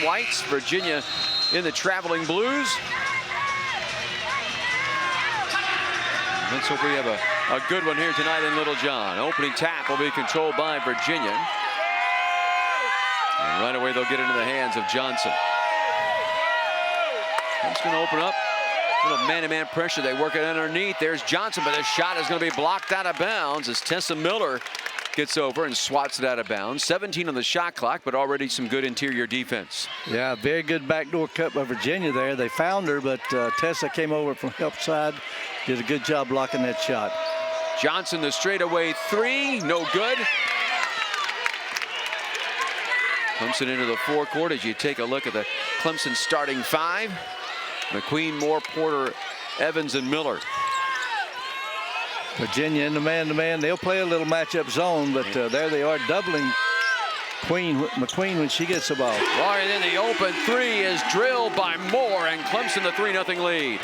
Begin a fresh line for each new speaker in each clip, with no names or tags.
whites. Virginia in the traveling blues. Let's hope we have a good one here tonight in Littlejohn. Opening tap will be controlled by Virginia. And right away they'll get into the hands of Johnson. It's going to open up. A little man-to-man pressure. They work it underneath. There's Johnson, but the shot is going to be blocked out of bounds as Tessa Miller gets over and swats it out of bounds. 17 on the shot clock, but already some good interior defense.
Yeah, very good backdoor cut by Virginia there. They found her, but Tessa came over from help side. Did a good job blocking that shot.
Johnson, the straightaway three, no good. Clemson into the forecourt as you take a look at the Clemson starting five. McQueen, Moore, Porter, Evans, and Miller.
Virginia in the man-to-man. They'll play a little matchup zone, but there they are doubling McQueen when she gets the ball.
Right, and then the open three is drilled by Moore, and Clemson the 3-0 lead.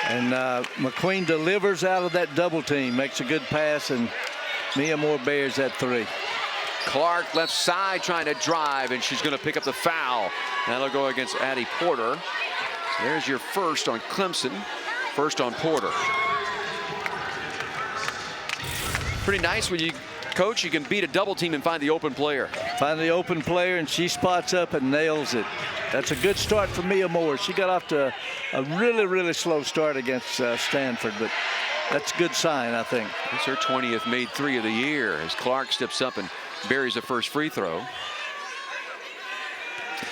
And McQueen delivers out of that double team, makes a good pass, and Mia Moore bears that three.
Clark left side trying to drive, and she's going to pick up the foul. That'll go against Addie Porter. So there's your first on Clemson, first on Porter. Pretty nice when you coach, you can beat a double team and find the open player.
Find the open player, and she spots up and nails it. That's a good start for Mia Moore. She got off to a really slow start against Stanford, but that's a good sign, I think.
It's her 20th made three of the year as Clark steps up and buries the first free throw.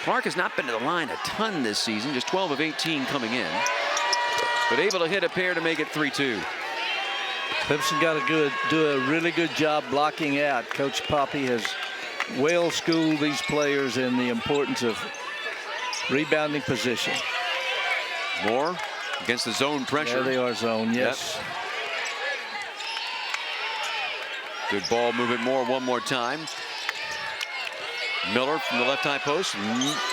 Clark has not been to the line a ton this season, just 12 of 18 coming in, but able to hit a pair to make it 3-2.
Clemson got to do a really good job blocking out. Coach Poppy has well schooled these players in the importance of rebounding position.
Moore against the zone pressure.
There they are zone, yes.
Yep. Good ball movement, Moore one more time. Miller from the left high post.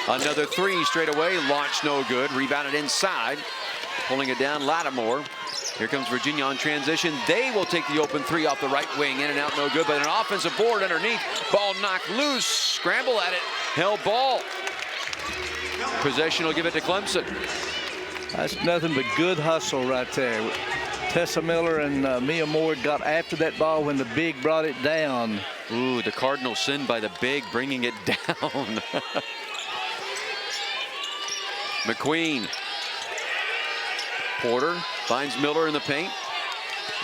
Another three straight away. Launched no good. Rebounded inside. Pulling it down, Lattimore. Here comes Virginia on transition. They will take the open three off the right wing. In and out, no good. But an offensive board underneath. Ball knocked loose. Scramble at it. Held ball. Possession will give it to Clemson.
That's nothing but good hustle right there. Tessa Miller and Mia Moore got after that ball when the big brought it down.
Ooh, the Cardinal sin by the big, bringing it down. McQueen. Porter finds Miller in the paint.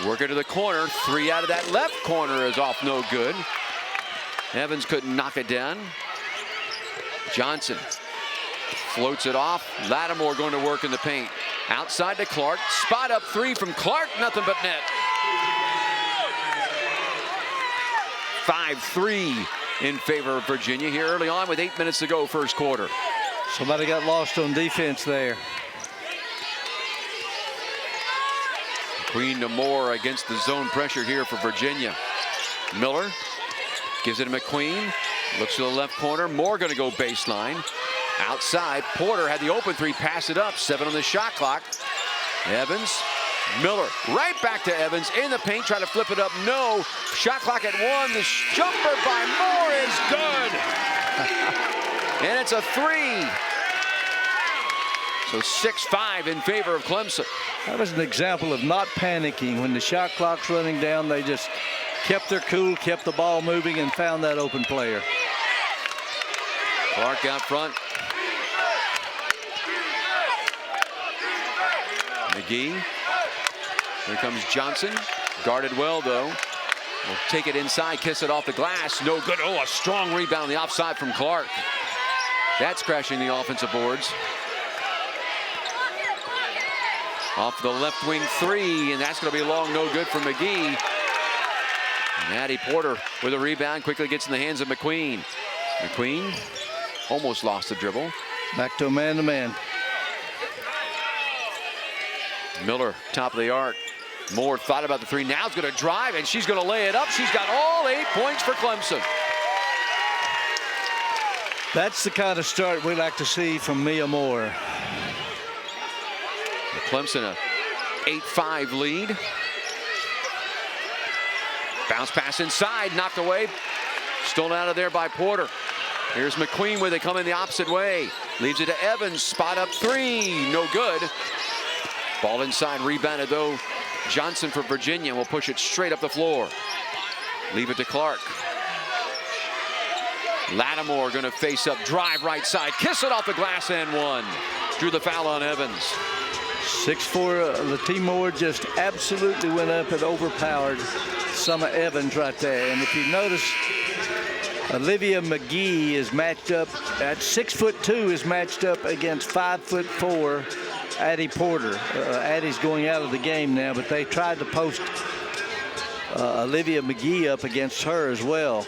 Work it to the corner. Three out of that left corner is off, no good. Evans couldn't knock it down. Johnson floats it off. Lattimore going to work in the paint. Outside to Clark. Spot up three from Clark. Nothing but net. 5-3 in favor of Virginia here early on with 8 minutes to go first quarter.
Somebody got lost on defense there.
Queen to Moore against the zone pressure here for Virginia. Miller gives it to McQueen. Looks to the left corner. Moore going to go baseline. Outside, Porter had the open three, pass it up, 7 on the shot clock. Evans, Miller, right back to Evans, in the paint, try to flip it up, no. Shot clock at 1, the jumper by Moore is good. And it's a 3. So 6-5 in favor of Clemson.
That was an example of not panicking. When the shot clock's running down, they just kept their cool, kept the ball moving, and found that open player.
Clark out front. McGhee. Here comes Johnson. Guarded well, though. Will take it inside, kiss it off the glass. No good. Oh, a strong rebound on the offside from Clark. That's crashing the offensive boards. Off the left wing three, and that's going to be long, no good for McGhee. And Addie Porter with a rebound, quickly gets in the hands of McQueen. McQueen almost lost the dribble.
Back to a man-to-man.
Miller, top of the arc. Moore thought about the three. Now is going to drive, and she's going to lay it up. She's got all 8 points for Clemson.
That's the kind of start we like to see from Mia Moore.
Clemson a 8-5 lead. Bounce pass inside, knocked away. Stolen out of there by Porter. Here's McQueen with it coming the opposite way. Leaves it to Evans. Spot up three. No good. Ball inside. Rebounded though. Johnson for Virginia will push it straight up the floor. Leave it to Clark. Lattimore going to face up. Drive right side. Kiss it off the glass and one. Drew the foul on Evans.
6'4", Kymora just absolutely went up and overpowered Summer Evans right there. And if you notice, Olivia McGhee is matched up at 6'2", is matched up against 5'4" Addie Porter. Addie's going out of the game now, but they tried to post Olivia McGhee up against her as well.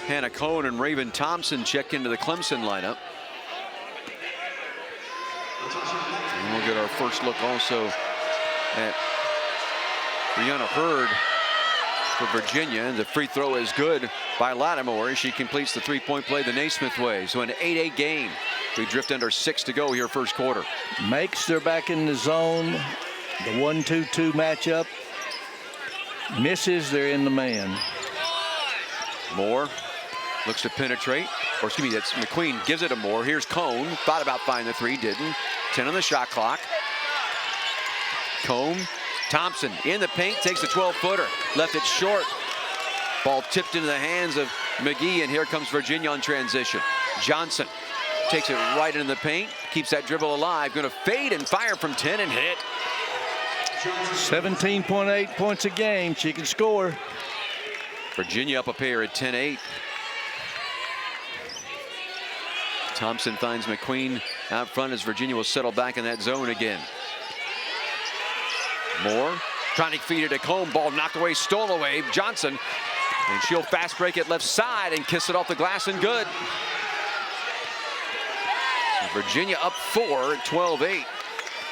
Hannah Kohn and Raven Thompson check into the Clemson lineup. And we'll get our first look also at Brianna Hurd for Virginia. And the free throw is good by Lattimore as she completes the three-point play the Naismith way. So an 8-8 game. We drift under 6 to go here first quarter.
Makes, they're back in the zone. The 1-2-2 matchup. Misses, they're in the man.
Moore looks to penetrate. Or excuse me, that's McQueen gives it to Moore. Here's Kohn. Thought about finding the three, didn't. 10 on the shot clock. Kohn. Thompson in the paint, takes a 12-footer. Left it short. Ball tipped into the hands of McGhee, and here comes Virginia on transition. Johnson takes it right into the paint, keeps that dribble alive. Going to fade and fire from 10 and hit.
17.8 points a game. She can score.
Virginia up a pair at 10-8. Thompson finds McQueen out front as Virginia will settle back in that zone again. Moore trying to feed it to Kohn. Ball knocked away, stolen away. Johnson, and she'll fast break it left side and kiss it off the glass and good. Virginia up 4 at 12-8.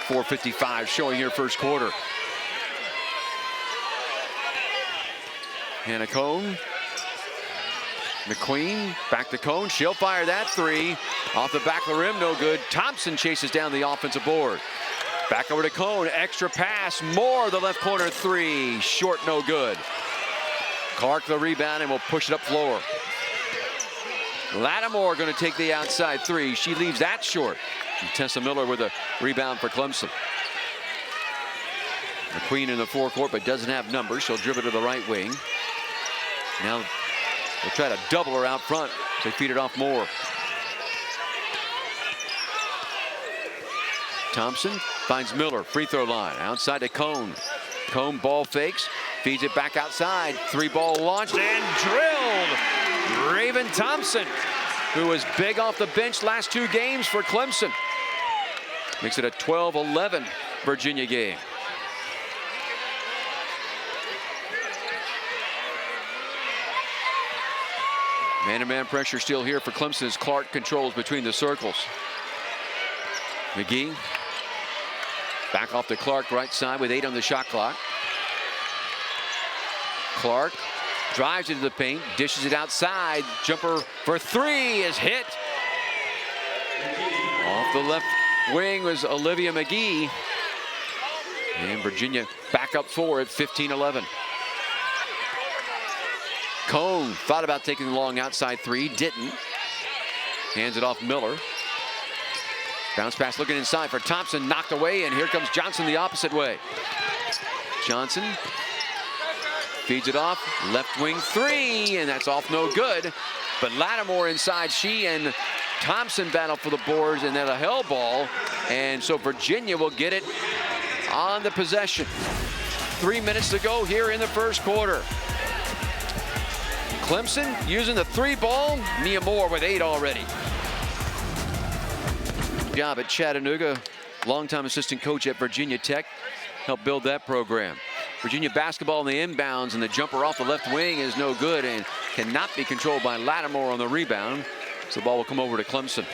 4:55 showing here first quarter. Hannah Kohn. McQueen back to Kohn. She'll fire that three. Off the back of the rim, no good. Thompson chases down the offensive board. Back over to Kohn. Extra pass. Moore, the left corner three. Short, no good. Clark the rebound and will push it up floor. Lattimore going to take the outside three. She leaves that short. And Tessa Miller with a rebound for Clemson. McQueen in the forecourt, but doesn't have numbers. She'll dribble to the right wing. Now they'll try to double her out front. They feed it off Moore. Thompson finds Miller, free throw line. Outside to Kohn. Kohn ball fakes, feeds it back outside. Three ball launched and drilled. Raven Thompson, who was big off the bench last two games for Clemson. Makes it a 12-11 Virginia game. Man-to-man pressure still here for Clemson as Clark controls between the circles. McGhee back off to Clark right side with 8 on the shot clock. Clark drives into the paint, dishes it outside. Jumper for three is hit. Off the left wing was Olivia McGhee. And Virginia back up 4 at 15-11. Kohn thought about taking the long outside three, didn't. Hands it off Miller. Bounce pass looking inside for Thompson, knocked away, and here comes Johnson the opposite way. Johnson feeds it off, left wing three, and that's off no good. But Lattimore inside, she and Thompson battle for the boards, and then a hell ball. And so Virginia will get it on the possession. 3 minutes to go here in the first quarter. Clemson using the three ball. Nia Moore with 8 already. Job at Chattanooga, longtime assistant coach at Virginia Tech, helped build that program. Virginia basketball in the inbounds, and the jumper off the left wing is no good and cannot be controlled by Lattimore on the rebound. So the ball will come over to Clemson.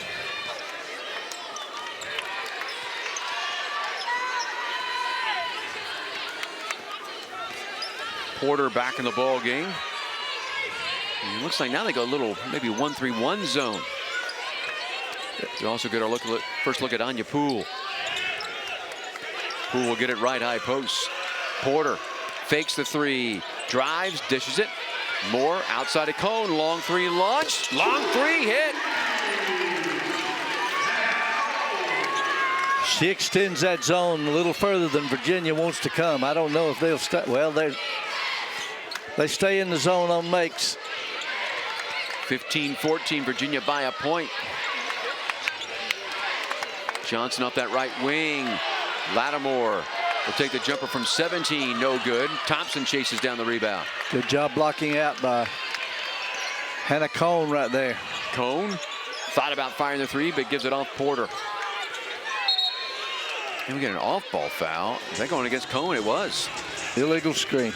Porter back in the ball game. And it looks like now they go a little maybe 1-3-1 zone. We also get our first look at Anya Poole. Poole will get it right high post. Porter fakes the three, drives, dishes it. Moore outside of Kohn. Long three launch. Long three hit.
She extends that zone a little further than Virginia wants to come. I don't know if they'll stay. Well, they stay in the zone on makes.
15-14, Virginia by a point. Johnson off that right wing. Lattimore will take the jumper from 17, no good. Thompson chases down the rebound.
Good job blocking out by Hannah Kohn right there.
Kohn thought about firing the three, but gives it off Porter. And we get an off-ball foul. Is that going against Kohn? It was.
Illegal screen.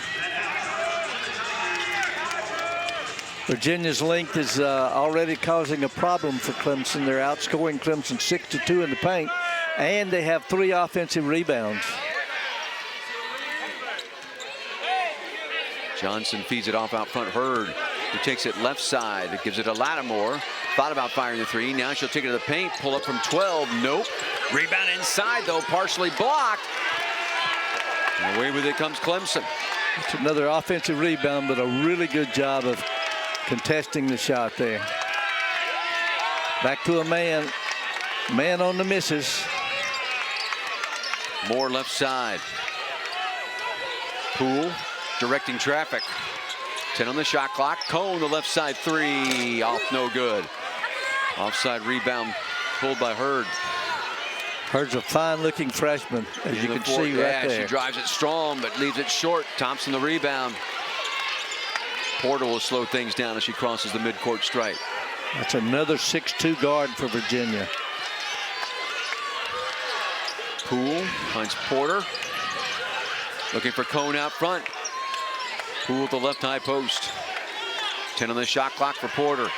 Virginia's length is already causing a problem for Clemson. They're outscoring Clemson 6-2 in the paint, and they have 3 offensive rebounds.
Johnson feeds it off out front. Hurd, who takes it left side. It gives it to Lattimore. Thought about firing the three. Now she'll take it to the paint. Pull up from 12. Nope. Rebound inside, though, partially blocked. And away with it comes Clemson.
It's another offensive rebound, but a really good job of contesting the shot there. Back to a man. Man on the misses.
Moore left side. Poole directing traffic. 10 on the shot clock. Kohn, the left side three. Off, no good. Offside rebound pulled by Hurd.
Hurd's a fine-looking freshman, as you can see right there.
She drives it strong, but leaves it short. Thompson the rebound. Porter will slow things down as she crosses the midcourt stripe.
That's another 6'2" guard for Virginia.
Poole finds Porter. Looking for Kohn out front. Poole at the left high post. 10 on the shot clock for Porter.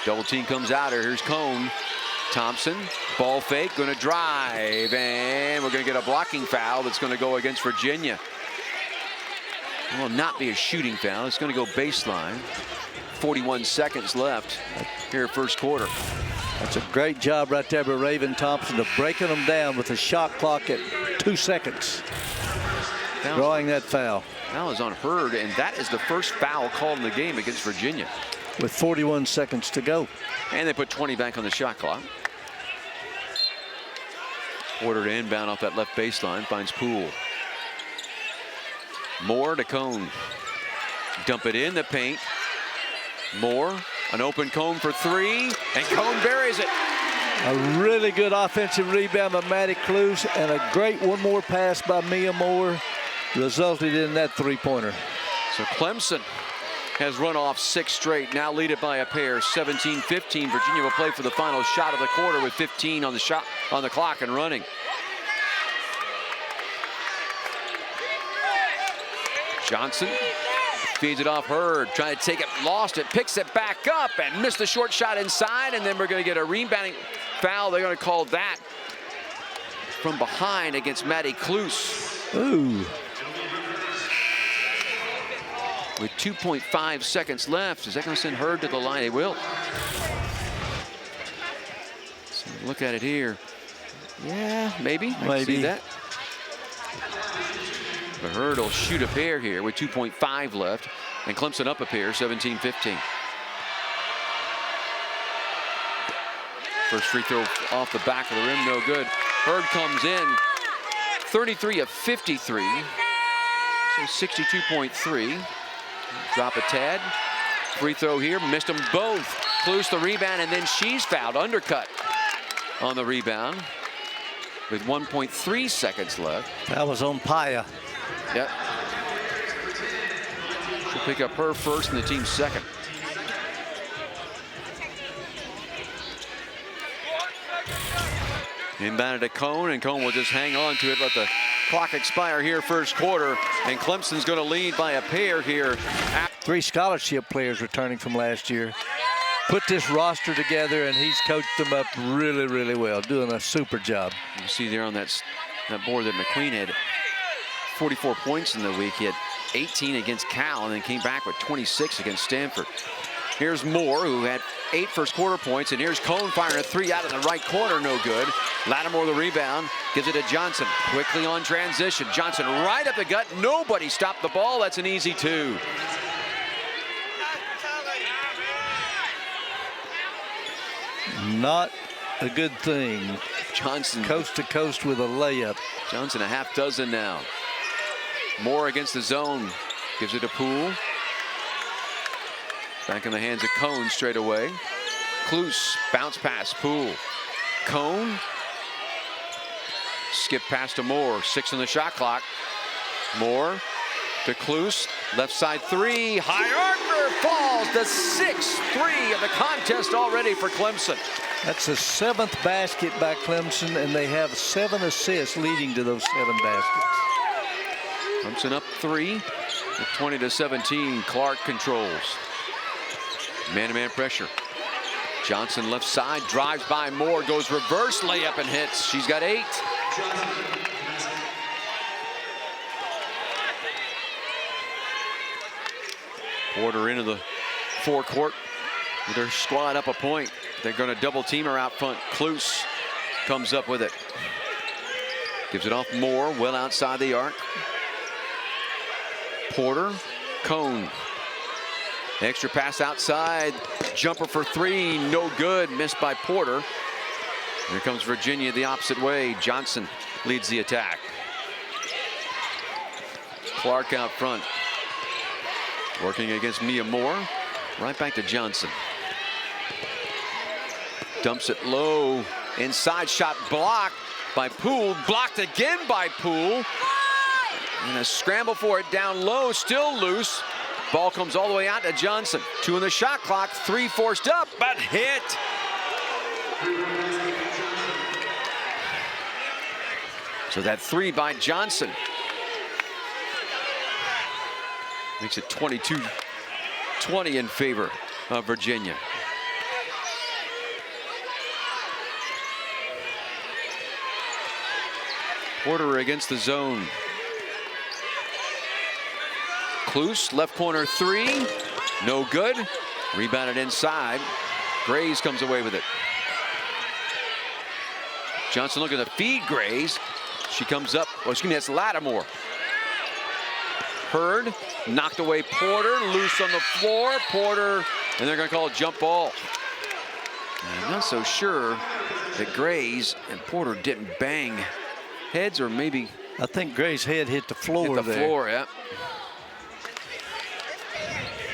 Double team comes out here. Here's Kohn. Thompson, ball fake, going to drive, and we're going to get a blocking foul that's going to go against Virginia. It will not be a shooting foul. It's going to go baseline. 41 seconds left here first quarter.
That's a great job right there by Raven Thompson of breaking them down with a shot clock at 2 seconds. Drawing that foul.
Foul is on Hurd, and that is the first foul called in the game against Virginia.
With 41 seconds to go.
And they put 20 back on the shot clock. Porter to inbound off that left baseline, finds Poole. Moore to Kohn. Dump it in the paint. Moore, an open Kohn for three, and Kohn buries it.
A really good offensive rebound by Maddie Cluse, and a great one more pass by Mia Moore resulted in that three-pointer.
So Clemson has run off 6 straight, now lead it by a pair, 17-15. Virginia will play for the final shot of the quarter with 15 on the clock and running. Johnson feeds it off Hurd, trying to take it, lost it, picks it back up and missed the short shot inside, and then we're going to get a rebounding foul. They're going to call that from behind against Maddie Cluse.
Ooh.
With 2.5 seconds left, is that going to send Hurd to the line? It will. So look at it here. Yeah, maybe. I can see that. But Hurd will shoot a pair here with 2.5 left, and Clemson up a pair, 17-15. First free throw off the back of the rim, no good. Hurd comes in, 33 of 53, so 62.3. Drop a tad. Free throw here, missed them both. Cluse the rebound, and then she's fouled. Undercut on the rebound with 1.3 seconds left.
That was on Paya.
Yep. She'll pick up her first and the team's second. Inbounded to Kohn, and Kohn will just hang on to it, let the clock expire here first quarter, and Clemson's going to lead by a pair here.
3 scholarship players returning from last year. Put this roster together, and he's coached them up really, really well, doing a super job.
You see there on that board that McQueen had 44 points in the week. He had 18 against Cal and then came back with 26 against Stanford. Here's Moore, who had 8 first quarter points, and here's Kohn firing a three out of the right corner, no good. Lattimore the rebound, gives it to Johnson. Quickly on transition. Johnson right up the gut. Nobody stopped the ball. That's an easy 2.
not a good thing.
Johnson.
Coast to coast with a layup.
Johnson a half dozen now. Moore against the zone. Gives it to Poole. Back in the hands of Kohn straight away. Kluse, bounce pass, Poole. Kohn. Skip pass to Moore. 6 on the shot clock. Moore to Kluse. Left side three. High archer falls. The 6th three of the contest already for Clemson.
That's the 7th basket by Clemson, and they have 7 assists leading to those 7 baskets.
Clemson up 3 at 20-17. Clark controls. Man-to-man pressure. Johnson left side, drives by Moore, goes reverse layup and hits. She's got 8. Porter into the forecourt with her squad up a point. They're going to double team her out front. Kluse comes up with it. Gives it off Moore, well outside the arc. Porter, Kohn. Extra pass outside. Jumper for 3, no good. Missed by Porter. Here comes Virginia the opposite way. Johnson leads the attack. Clark out front. Working against Mia Moore. Right back to Johnson. Dumps it low. Inside shot blocked by Poole. Blocked again by Poole. And a scramble for it down low. Still loose. Ball comes all the way out to Johnson. 2 on the shot clock. 3 forced up, but hit. So that 3 by Johnson makes it 22-20 in favor of Virginia. Porter against the zone. Kluse, left corner 3, no good. Rebounded inside. Grays comes away with it. Johnson looking to feed Grays. She comes up, oh, excuse me, that's Lattimore. Hurd, knocked away Porter, loose on the floor. Porter, and they're going to call a jump ball. And I'm not so sure that Grays and Porter didn't bang heads, or maybe.
I think Gray's head hit the floor.
Hit the floor, yeah.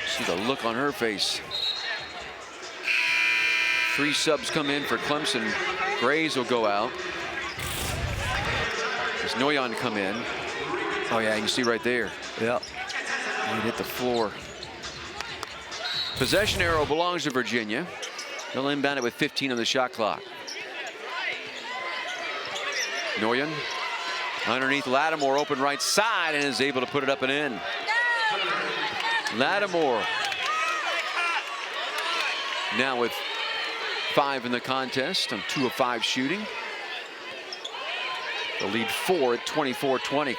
See the look on her face. 3 subs come in for Clemson. Grays will go out. Does Noyan come in? Oh yeah, you can see right there.
Yeah.
It hit the floor. Possession arrow belongs to Virginia. They'll inbound it with 15 on the shot clock. Noyan underneath Lattimore, open right side, and is able to put it up and in. Lattimore now with 5 in the contest on 2 of 5 shooting. The lead 4 at 24-20.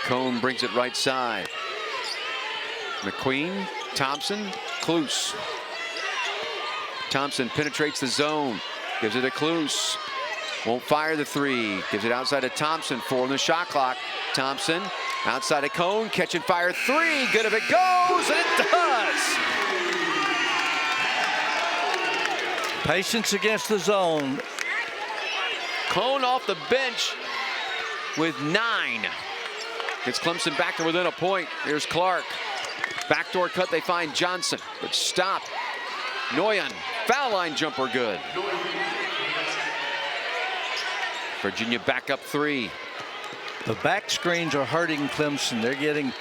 Kohn brings it right side. McQueen, Thompson, Kluse. Thompson penetrates the zone, gives it to Kluse. Won't fire the 3. Gives it outside of Thompson. 4 on the shot clock. Thompson outside of Kohn. Catch and fire 3. Good if it goes, and it does.
Patience against the zone.
Kohn off the bench with 9. Gets Clemson back to within a point. Here's Clark. Backdoor cut, they find Johnson, but stop. Noyan, foul line jumper good. Virginia back up 3.
The back screens are hurting Clemson. They're getting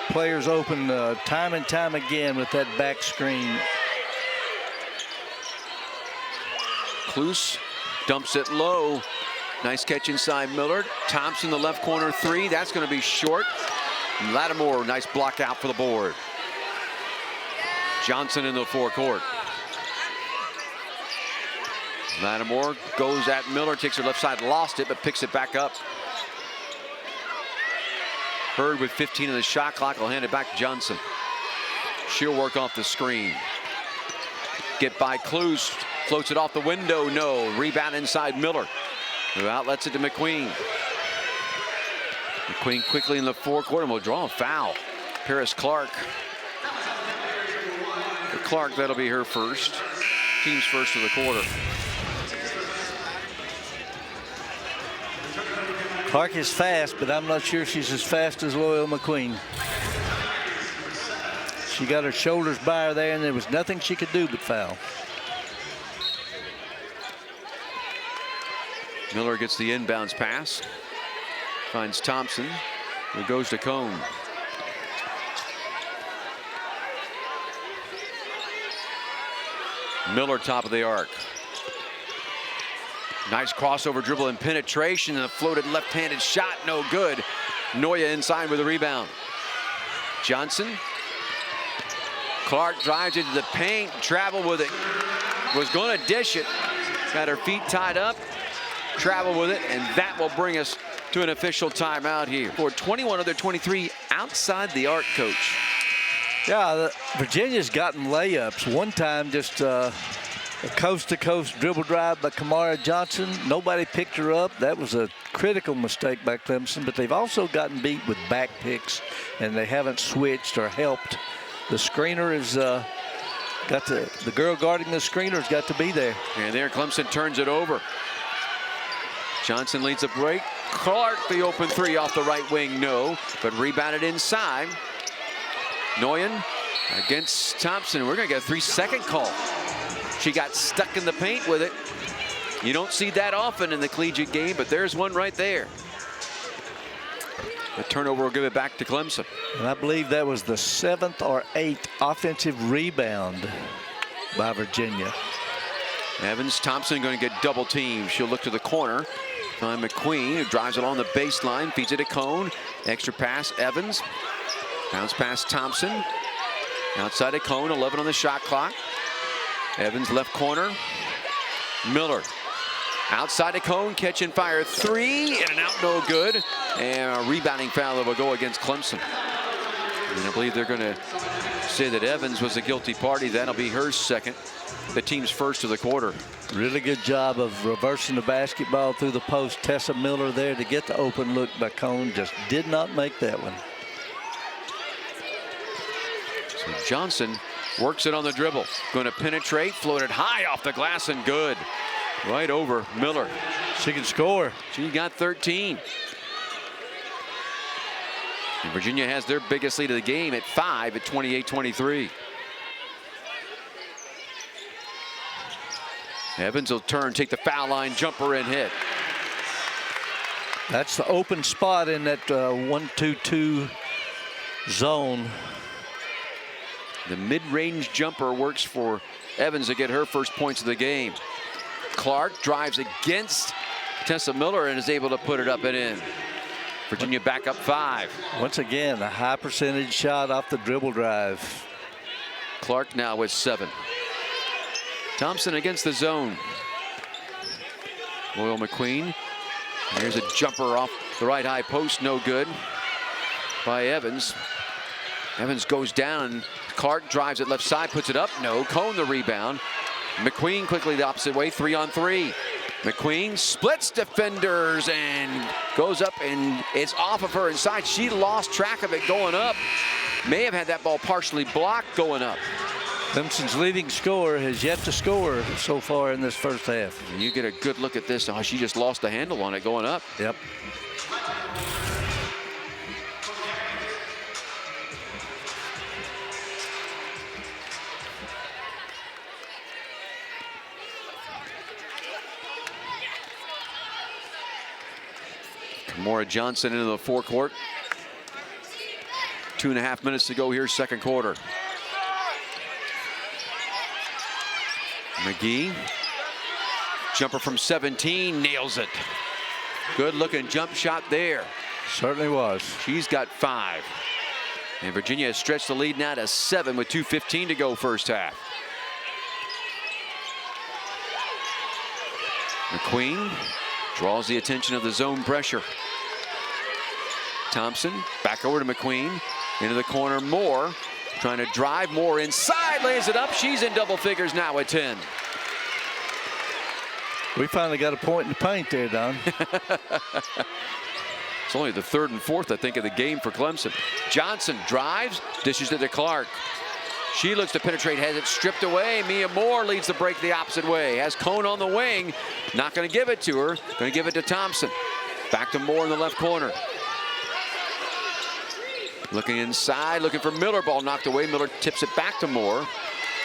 players open time and time again with that back screen.
Kluse dumps it low. Nice catch inside Millard. Thompson, the left corner 3. That's going to be short. And Lattimore, nice block out for the board. Johnson in the forecourt. Lattimore goes at Miller, takes her left side, lost it, but picks it back up. Hurd with 15 in the shot clock will hand it back to Johnson. She'll work off the screen. Get by Kluse, floats it off the window, no. Rebound inside Miller, who outlets it to McQueen. McQueen quickly in the forecourt and will draw a foul. Paris Clark. For Clark, that'll be her first. Team's first of the quarter.
Clark is fast, but I'm not sure she's as fast as Loyal McQueen. She got her shoulders by her there, and there was nothing she could do but foul.
Miller gets the inbounds pass. Finds Thompson, who goes to Kohn. Miller top of the arc. Nice crossover dribble and penetration, and a floated left-handed shot, no good. Noya inside with a rebound. Johnson. Clark drives into the paint, travel with it. Was going to dish it. Got her feet tied up, travel with it, and that will bring us to an official timeout here. For 21 of their 23 outside the arc, coach.
Yeah, Virginia's gotten layups. One time just a coast-to-coast dribble drive by Kymora Johnson. Nobody picked her up. That was a critical mistake by Clemson, but they've also gotten beat with back picks, and they haven't switched or helped. The screener is got to, the girl guarding the screener's got to be there.
And there Clemson turns it over. Johnson leads a break. Clark, the open three off the right wing, no, but rebounded inside. Noyan against Thompson. We're going to get a 3-second call. She got stuck in the paint with it. You don't see that often in the collegiate game, but there's one right there. The turnover will give it back to Clemson.
And I believe that was the 7th or 8th offensive rebound by Virginia.
Evans, Thompson going to get double teamed. She'll look to the corner. Find McQueen, who drives it on the baseline, feeds it to Kohn. Extra pass, Evans. Bounce pass, Thompson. Outside of Kohn, 11 on the shot clock. Evans left corner. Miller. Outside of Kohn, catch and fire three, and an out, no good. And a rebounding foul that will go against Clemson. And I believe they're going to say that Evans was a guilty party. That'll be her second, the team's first of the quarter.
Really good job of reversing the basketball through the post. Tessa Miller there to get the open look by Kohn. Just did not make that one.
So Johnson works it on the dribble. Going to penetrate, floated high off the glass and good. Right over Miller.
She can score.
She got 13. And Virginia has their biggest lead of the game at 5 at 28-23. Evans will turn, take the foul line, jumper and hit.
That's the open spot in that 1-2-2 zone.
The mid-range jumper works for Evans to get her first points of the game. Clark drives against Tessa Miller and is able to put it up and in. Virginia back up 5.
Once again, a high percentage shot off the dribble drive.
Clark now with 7. Thompson against the zone. Loyal McQueen. Here's a jumper off the right high post, no good by Evans. Evans goes down. Clark drives it left side, puts it up. No. Kohn the rebound. McQueen quickly the opposite way, 3-on-3. McQueen splits defenders and goes up, and it's off of her inside. She lost track of it going up. May have had that ball partially blocked going up.
Clemson's leading scorer has yet to score so far in this first half.
And you get a good look at this. Oh, she just lost the handle on it going up.
Yep.
Kymora Johnson into the forecourt. 2.5 minutes to go here, second quarter. McGhee, jumper from 17, nails it. Good looking jump shot there.
Certainly was.
She's got 5. And Virginia has stretched the lead now to 7 with 2:15 to go first half. McQueen draws the attention of the zone pressure. Thompson back over to McQueen. Into the corner, Moore trying to drive. Moore inside, lays it up. She's in double figures now at 10.
We finally got a point in the paint there, Don.
It's only the third and fourth, I think, of the game for Clemson. Johnson drives, dishes it to Clark. She looks to penetrate, has it stripped away. Mia Moore leads the break the opposite way. Has Kohn on the wing. Not going to give it to her. Going to give it to Thompson. Back to Moore in the left corner. Looking inside, looking for Miller. Ball knocked away. Miller tips it back to Moore.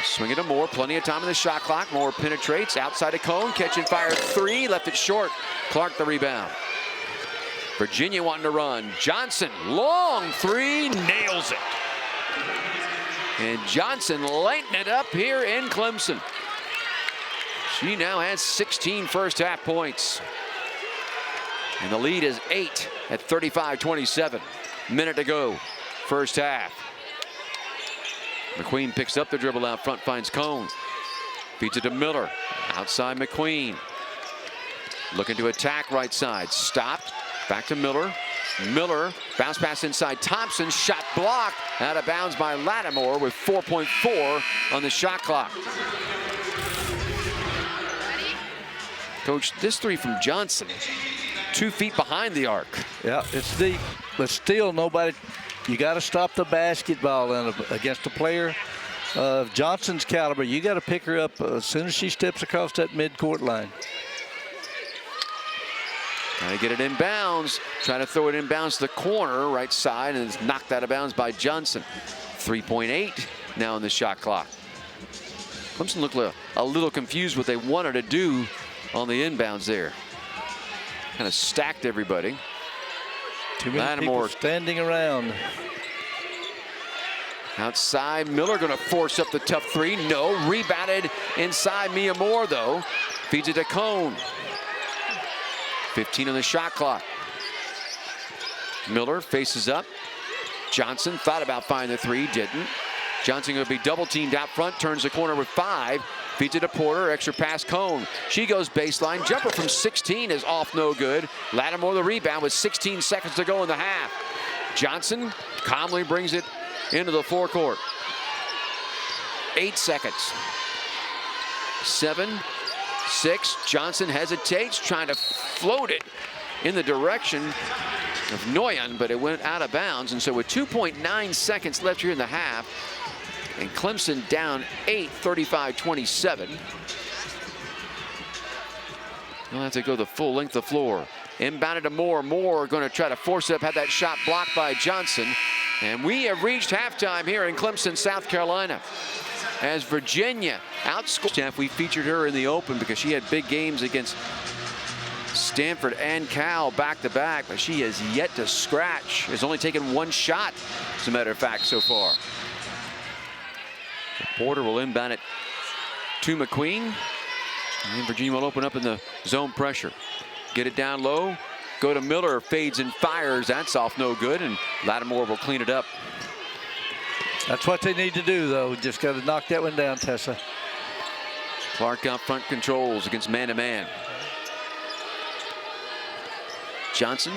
Swing it to Moore. Plenty of time in the shot clock. Moore penetrates outside of Kohn. Catch and fire three. Left it short. Clark the rebound. Virginia wanting to run. Johnson, long three, nails it. And Johnson lighting it up here in Clemson. She now has 16 first half points. And the lead is 8 at 35-27. Minute to go, first half. McQueen picks up the dribble out front, finds Kohn. Feeds it to Miller. Outside McQueen. Looking to attack right side. Stopped. Back to Miller. Miller, bounce pass inside Thompson, shot blocked, out of bounds by Lattimore with 4.4 on the shot clock. Coach, this three from Johnson, 2 feet behind the arc.
Yeah, it's deep, but still nobody. You got to stop the basketball against a player of Johnson's caliber. You got to pick her up as soon as she steps across that midcourt line.
Trying to get it inbounds, trying to throw it inbounds to the corner, right side, and it's knocked out of bounds by Johnson. 3.8 now in the shot clock. Clemson looked a little confused what they wanted to do on the inbounds there. Kind of stacked everybody.
Too many people standing around.
Outside, Miller going to force up the tough three. No, rebounded inside Mia Moore, though. Feeds it to Kohn. 15 on the shot clock. Miller faces up. Johnson thought about finding the three, didn't. Johnson going to be double teamed out front, turns the corner with 5. Feeds it to Porter, extra pass Kohn. She goes baseline, jumper from 16 is off, no good. Lattimore the rebound with 16 seconds to go in the half. Johnson calmly brings it into the forecourt. 8 seconds. 7, 6, Johnson hesitates, trying to float it in the direction of Nguyen, but it went out of bounds. And so with 2.9 seconds left here in the half, and Clemson down 8, 35-27. They'll have to go the full length of the floor. Inbounded to Moore. Moore going to try to force it up, had that shot blocked by Johnson. And we have reached halftime here in Clemson, South Carolina, as Virginia outscored. We featured her in the open because she had big games against Stanford and Cal back-to-back, but she has yet to scratch. Has only taken 1 shot, as a matter of fact, so far. Porter will inbound it to McQueen. And Virginia will open up in the zone pressure. Get it down low. Go to Miller. Fades and fires. That's off no good. And Lattimore will clean it up.
That's what they need to do, though. Just got to knock that one down, Tessa.
Clark out front controls against man-to-man. Johnson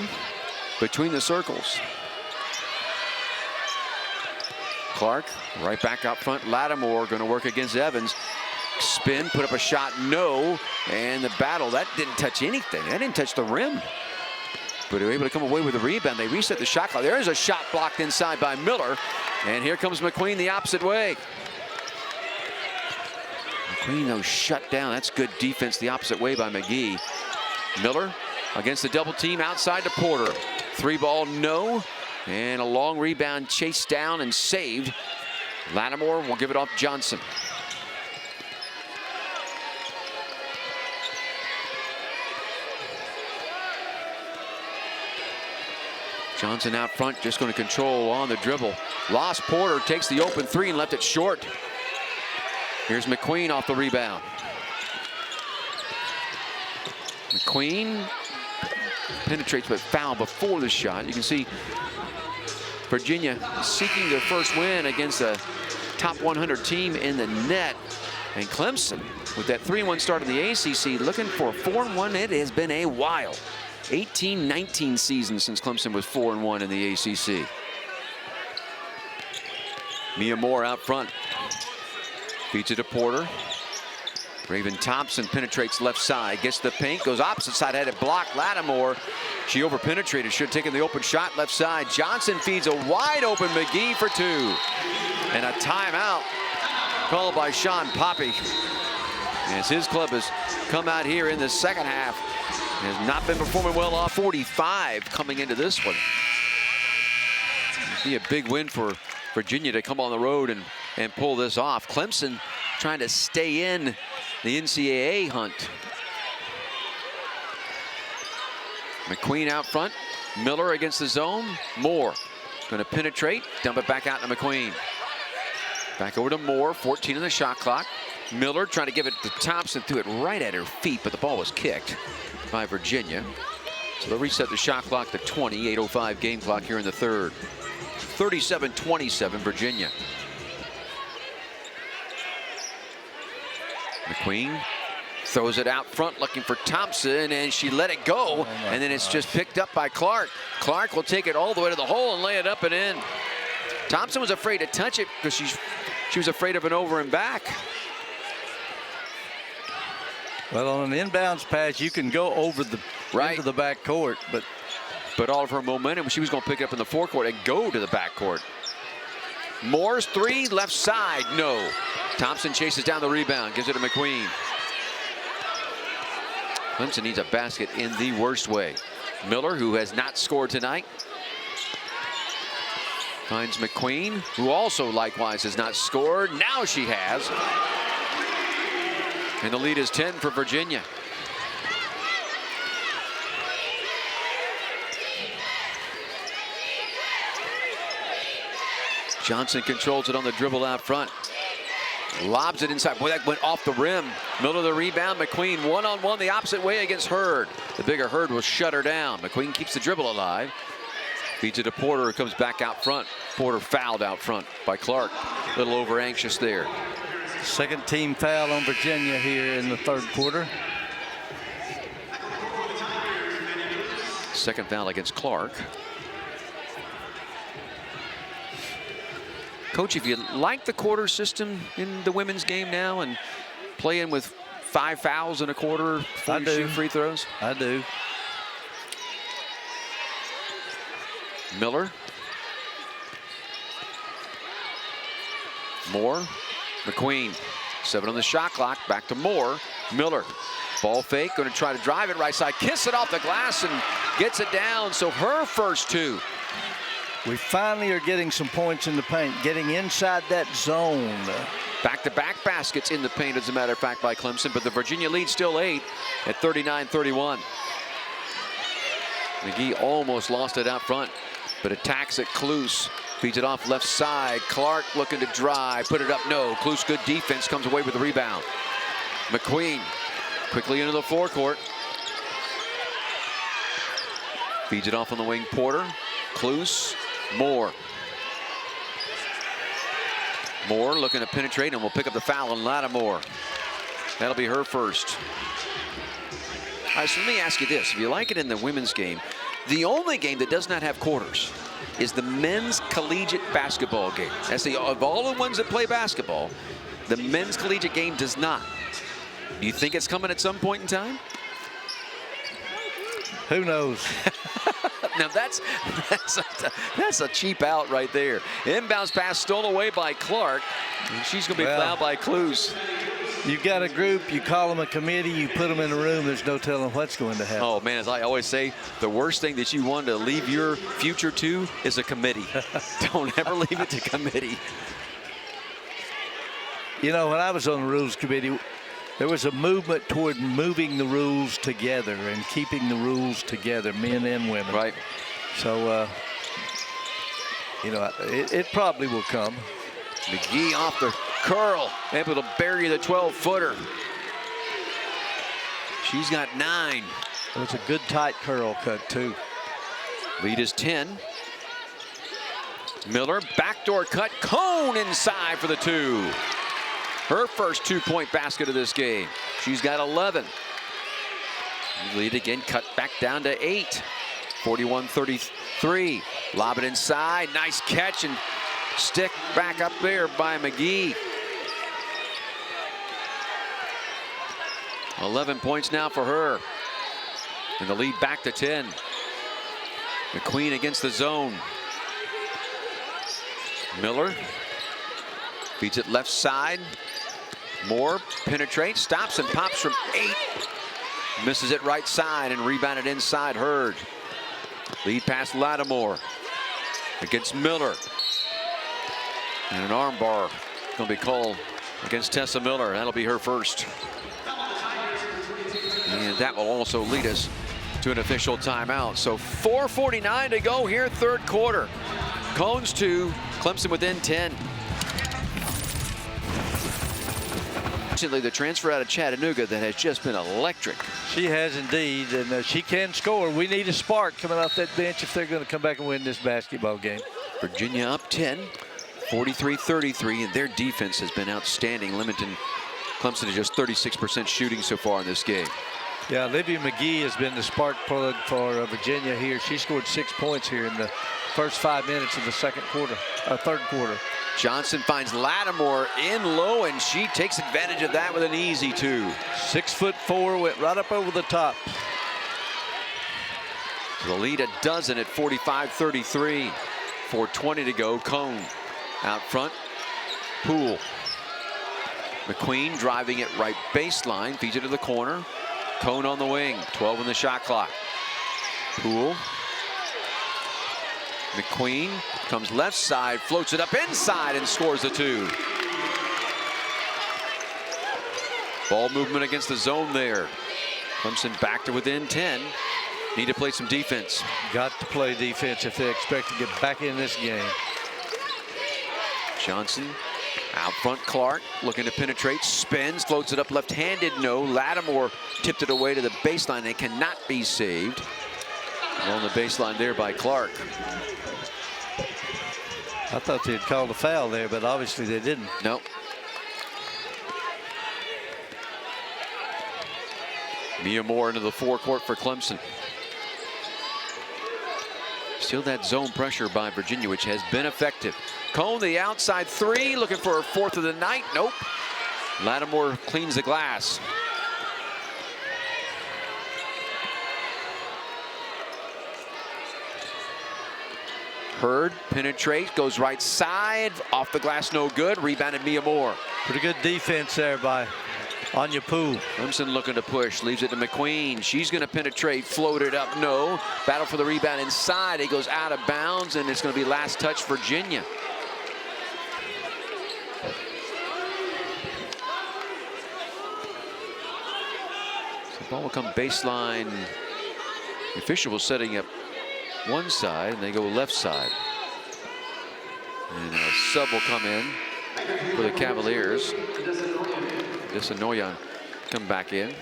between the circles. Clark right back up front. Lattimore going to work against Evans. Spin, put up a shot, no. And the battle, that didn't touch anything. That didn't touch the rim. But they were able to come away with a rebound. They reset the shot clock. There's a shot blocked inside by Miller. And here comes McQueen the opposite way. McQueen, though, shut down. That's good defense the opposite way by McGhee. Miller against the double team outside to Porter. 3-ball, no. And a long rebound chased down and saved. Lattimore will give it off Johnson. Johnson out front, just going to control on the dribble. Lost Porter, takes the open 3 and left it short. Here's McQueen off the rebound. McQueen penetrates but foul before the shot. You can see Virginia seeking their first win against a top 100 team in the net. And Clemson, with that 3-1 start in the ACC, looking for 4-1. It has been a while. 18-19 seasons since Clemson was 4-1 in the ACC. Mia Moore out front. Feeds it to Porter. Raven Thompson penetrates left side, gets the paint, goes opposite side, had it blocked. Lattimore, she over-penetrated, should have taken the open shot left side. Johnson feeds a wide-open McGhee for 2. And a timeout called by Sean Poppy, as his club has come out here in the second half. Has not been performing well off 45 coming into this one. It'd be a big win for Virginia to come on the road and pull this off. Clemson trying to stay in the NCAA hunt. McQueen out front. Miller against the zone. Moore going to penetrate. Dump it back out to McQueen. Back over to Moore. 14 on the shot clock. Miller trying to give it to Thompson. Threw it right at her feet, but the ball was kicked by Virginia. So they'll reset the shot clock to 20. 8:05 game clock here in the third. 37-27 Virginia. McQueen throws it out front looking for Thompson, and she let it go, and then it's just picked up by Clark. Clark will take it all the way to the hole and lay it up and in. Thompson was afraid to touch it because she was afraid of an over and back.
Well, on an inbounds pass, you can go over the into the back court,
but all of her momentum, she was going to pick it up in the forecourt and go to the backcourt. Moore's 3, left side, no. Thompson chases down the rebound, gives it to McQueen. Clemson needs a basket in the worst way. Miller, who has not scored tonight, finds McQueen, who also likewise has not scored. Now she has. And the lead is 10 for Virginia. Johnson controls it on the dribble out front. Lobs it inside. Boy, that went off the rim. Miller the rebound. McQueen one-on-one the opposite way against Hurd. The bigger Hurd will shut her down. McQueen keeps the dribble alive. Feeds it to Porter, who comes back out front. Porter fouled out front by Clark. A little over anxious there.
Second team foul on Virginia here in the third quarter.
Second foul against Clark. Coach, if you like the quarter system in the women's game now and playing with 5 fouls in a quarter before you shoot free throws?
I do.
Miller. Moore. McQueen. 7 on the shot clock. Back to Moore. Miller. Ball fake. Going to try to drive it right side. Kiss it off the glass and gets it down. So her first 2.
We finally are getting some points in the paint, getting inside that zone.
Back-to-back baskets in the paint, as a matter of fact, by Clemson, but the Virginia lead still 8 at 39-31. McGhee almost lost it out front, but attacks it. Kluse feeds it off left side. Clark looking to drive, put it up, no. Kluse, good defense, comes away with the rebound. McQueen quickly into the forecourt. Feeds it off on the wing, Porter. Kluse. Moore. Moore looking to penetrate and will pick up the foul on Lattimore. That'll be her first. All right, so let me ask you this. If you like it in the women's game, the only game that does not have quarters is the men's collegiate basketball game. That's of all the ones that play basketball, the men's collegiate game does not. Do you think it's coming at some point in time?
Who knows?
Now that's a cheap out right there. Inbounds pass stolen away by Clark. And she's going to be fouled by Kluse.
You've got a group, you call them a committee, you put them in a room, there's no telling what's going to happen.
Oh, man, as I always say, the worst thing that you want to leave your future to is a committee. Don't ever leave it to committee.
You know, when I was on the rules committee, there was a movement toward moving the rules together and keeping the rules together, men and women.
Right.
So, you know, it probably will come.
McGhee off the curl, able to bury the 12-footer. She's got 9.
It was a good tight curl cut, too.
Lead is 10. Miller, backdoor cut, Kohn inside for the 2. Her first 2-point basket of this game. She's got 11. Lead again, cut back down to 8. 41-33. Lob it inside. Nice catch and stick back up there by McGhee. 11 points now for her. And the lead back to 10. McQueen against the zone. Miller feeds it left side. Moore penetrates, stops and pops from 8. Misses it right side and rebounded inside Hurd. Lead pass Lattimore against Miller. And an arm bar going to be called against Tessa Miller. That'll be her first. And that will also lead us to an official timeout. So 4:49 to go here, third quarter. Cones 2, Clemson within 10. The transfer out of Chattanooga that has just been electric.
She has indeed, and she can score. We need a spark coming off that bench if they're going to come back and win this basketball game.
Virginia up 10, 43-33, and their defense has been outstanding, limiting Clemson to just 36% shooting so far in this game.
Yeah, Olivia McGhee has been the spark plug for Virginia here. She scored 6 points here in the first 5 minutes of the third quarter.
Johnson finds Lattimore in low, and she takes advantage of that with an easy 2.
6'4", went right up over the top.
So the lead a dozen at 45-33. 4:20 to go. Kohn out front. Poole. McQueen driving it right baseline, feeds it to the corner. Kohn on the wing. 12 in the shot clock. Poole. McQueen comes left side, floats it up inside, and scores the 2. Ball movement against the zone there. Clemson back to within 10. Need to play some defense.
Got to play defense if they expect to get back in this game.
Johnson out front. Clark looking to penetrate, spins, floats it up left-handed. No. Lattimore tipped it away to the baseline. It cannot be saved. On the baseline there by Clark.
I thought they had called a foul there, but obviously they didn't.
Nope. Mia Moore into the forecourt for Clemson. Still that zone pressure by Virginia, which has been effective. Kohn, the outside 3, looking for her 4th of the night. Nope. Lattimore cleans the glass. Hurd penetrates, goes right side, off the glass, no good. Rebounded Mia Moore.
Pretty good defense there by Anya Poole.
Clemson looking to push, leaves it to McQueen. She's going to penetrate, float it up, no. Battle for the rebound inside. It goes out of bounds, and it's going to be last touch Virginia. So the ball will come baseline. The official was setting up one side, and they go left side. And a sub will come in for the Cavaliers. Desanoyan come back in.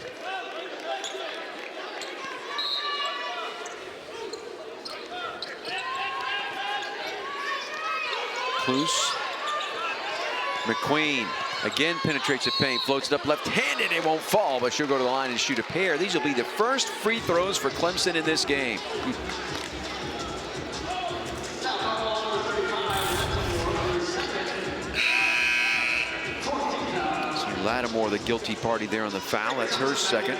Kluse. McQueen again penetrates the paint, floats it up left-handed. It won't fall, but she'll go to the line and shoot a pair. These will be the first free throws for Clemson in this game. Lattimore, the guilty party there on the foul. That's her second.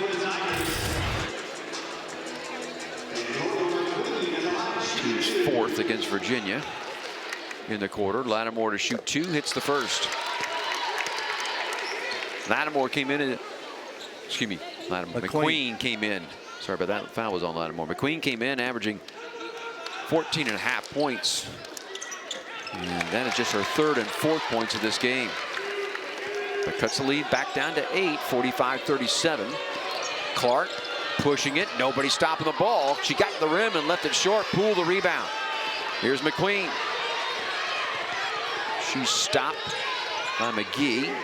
Team's 4th against Virginia in the quarter. Lattimore to shoot 2, hits the first. Lattimore came in and, excuse me, McQueen came in. Sorry about that, foul was on Lattimore. McQueen came in averaging 14.5 points. And that is just her 3rd and 4th points of this game. But cuts the lead back down to 8, 45-37. Clark pushing it, nobody stopping the ball. She got to the rim and left it short. Poole the rebound. Here's McQueen. She's stopped by McGhee.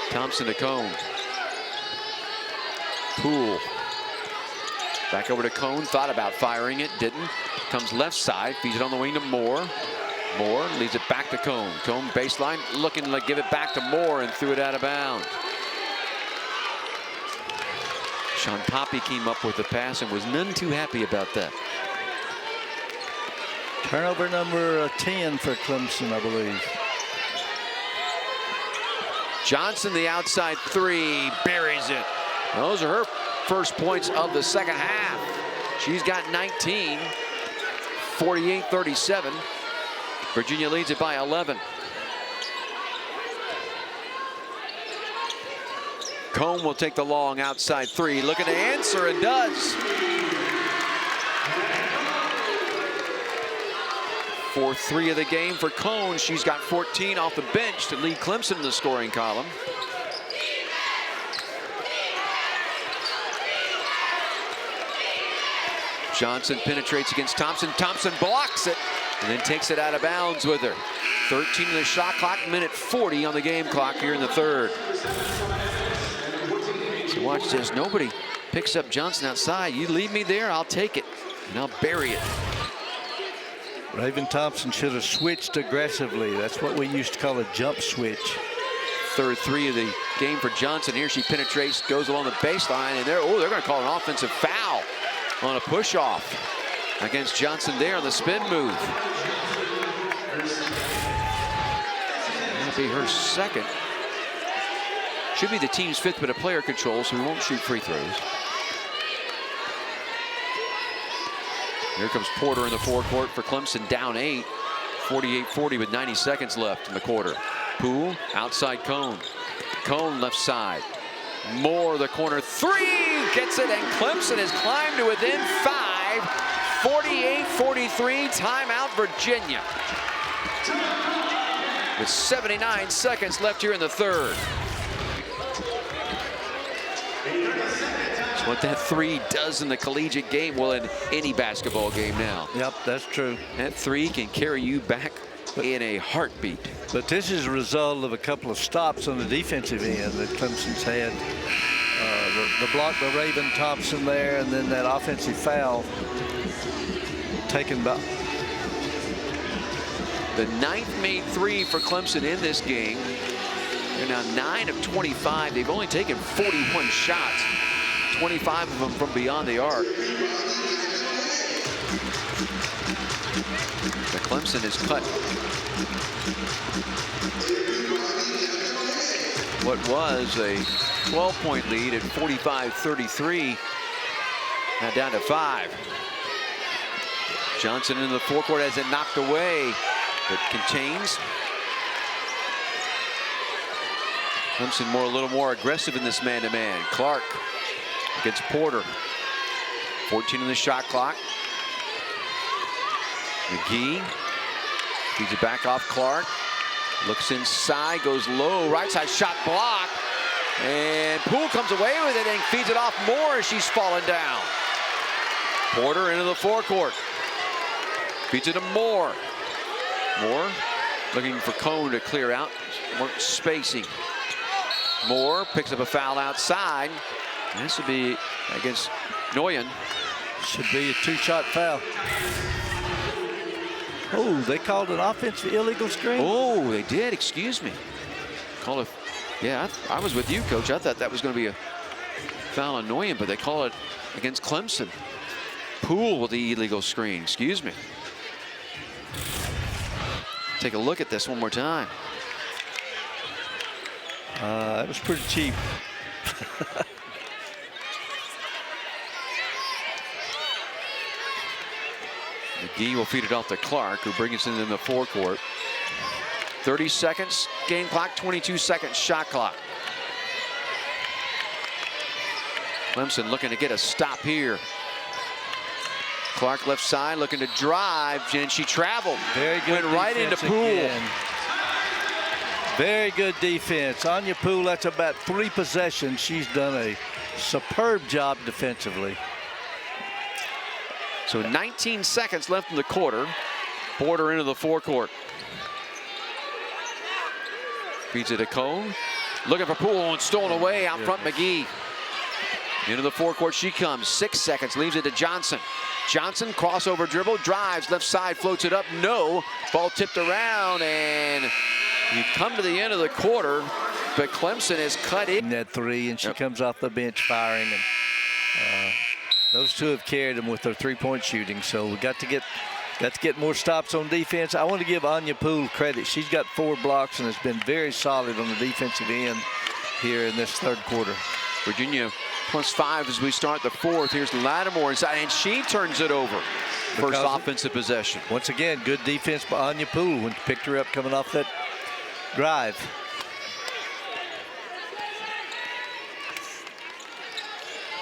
Thompson to Kohn. Poole. Back over to Kohn, thought about firing it, didn't. Comes left side, feeds it on the wing to Moore. Moore leaves it back to Kohn. Kohn baseline, looking to give it back to Moore and threw it out of bounds. Sean Poppy came up with the pass and was none too happy about that.
Turnover number 10 for Clemson, I believe.
Johnson, the outside 3, buries it. Those are her first points of the second half. She's got 19, 48-37. Virginia leads it by 11. Kohn will take the long outside three, looking to answer, and does. Fourth three of the game for Kohn. She's got 14 off the bench to lead Clemson in the scoring column. Johnson penetrates against Thompson. Thompson blocks it and then takes it out of bounds with her. 13 in the shot clock, minute 40 on the game clock here in the third. So watch this. Nobody picks up Johnson outside. You leave me there, I'll take it, and I'll bury it.
Raven Thompson should have switched aggressively. That's what we used to call a jump switch.
Third three of the game for Johnson. Here she penetrates, goes along the baseline, and they're going to call an offensive foul on a push-off against Johnson there on the spin move. That'll be her second. Should be the team's fifth, but a player control, so we won't shoot free throws. Here comes Porter in the forecourt for Clemson, down 8, 48-40 with 90 seconds left in the quarter. Poole outside Kohn. Kohn left side. Moore the corner three, gets it, and Clemson has climbed to within 5. 48-43, timeout Virginia. With 79 seconds left here in the third. It's what that three does in the collegiate game, well, in any basketball game now.
Yep, that's true.
That three can carry you back in a heartbeat.
But this is a result of a couple of stops on the defensive end that Clemson's had. The block by Raven Thompson there, and then that offensive foul taken by.
The 9th made three for Clemson in this game. They're now 9 of 25. They've only taken 41 shots, 25 of them from beyond the arc. But Clemson has cut what was a 12-point lead at 45-33. Now down to 5. Johnson in the forecourt has it knocked away, but contains. Clemson a little more aggressive in this man-to-man. Clark against Porter. 14 in the shot clock. McGhee feeds it back off Clark. Looks inside, goes low, right side shot block. And Poole comes away with it and feeds it off Moore as she's fallen down. Porter into the forecourt. Feeds it to Moore. Moore looking for Kohn to clear out. More spacing. Moore picks up a foul outside. This would be against Nguyen.
Should be a 2-shot foul. Oh, they called an offensive illegal screen.
Oh, they did. Excuse me. Call it. Yeah, I was with you, Coach. I thought that was going to be a foul on Nguyen, but they call it against Clemson. Poole with the illegal screen. Excuse me. Take a look at this one more time.
That was pretty cheap.
McGhee will feed it off to Clark, who brings it in the forecourt. 30 seconds, game clock, 22 seconds, shot clock. Clemson looking to get a stop here. Clark left side looking to drive, and she traveled.
Very good.
Went right into Poole.
Again. Very good defense. Anya Poole, that's about 3 possessions. She's done a superb job defensively.
So 19 seconds left in the quarter. Porter into the forecourt. Feeds it to Kohn. Looking for Poole and stolen away out front McGhee. Into the forecourt she comes. 6 seconds, leaves it to Johnson. Johnson, crossover dribble, drives, left side, floats it up. No, ball tipped around, and you come to the end of the quarter, but Clemson has cut in.
That three, and she comes off the bench firing. And those two have carried them with their 3-point shooting. So we got to get more stops on defense. I want to give Anya Poole credit. She's got 4 blocks and has been very solid on the defensive end here in this third quarter.
Virginia +5 as we start the fourth. Here's Lattimore inside, and she turns it over. First offensive possession.
Once again, good defense by Anya Poole when picked her up coming off that drive.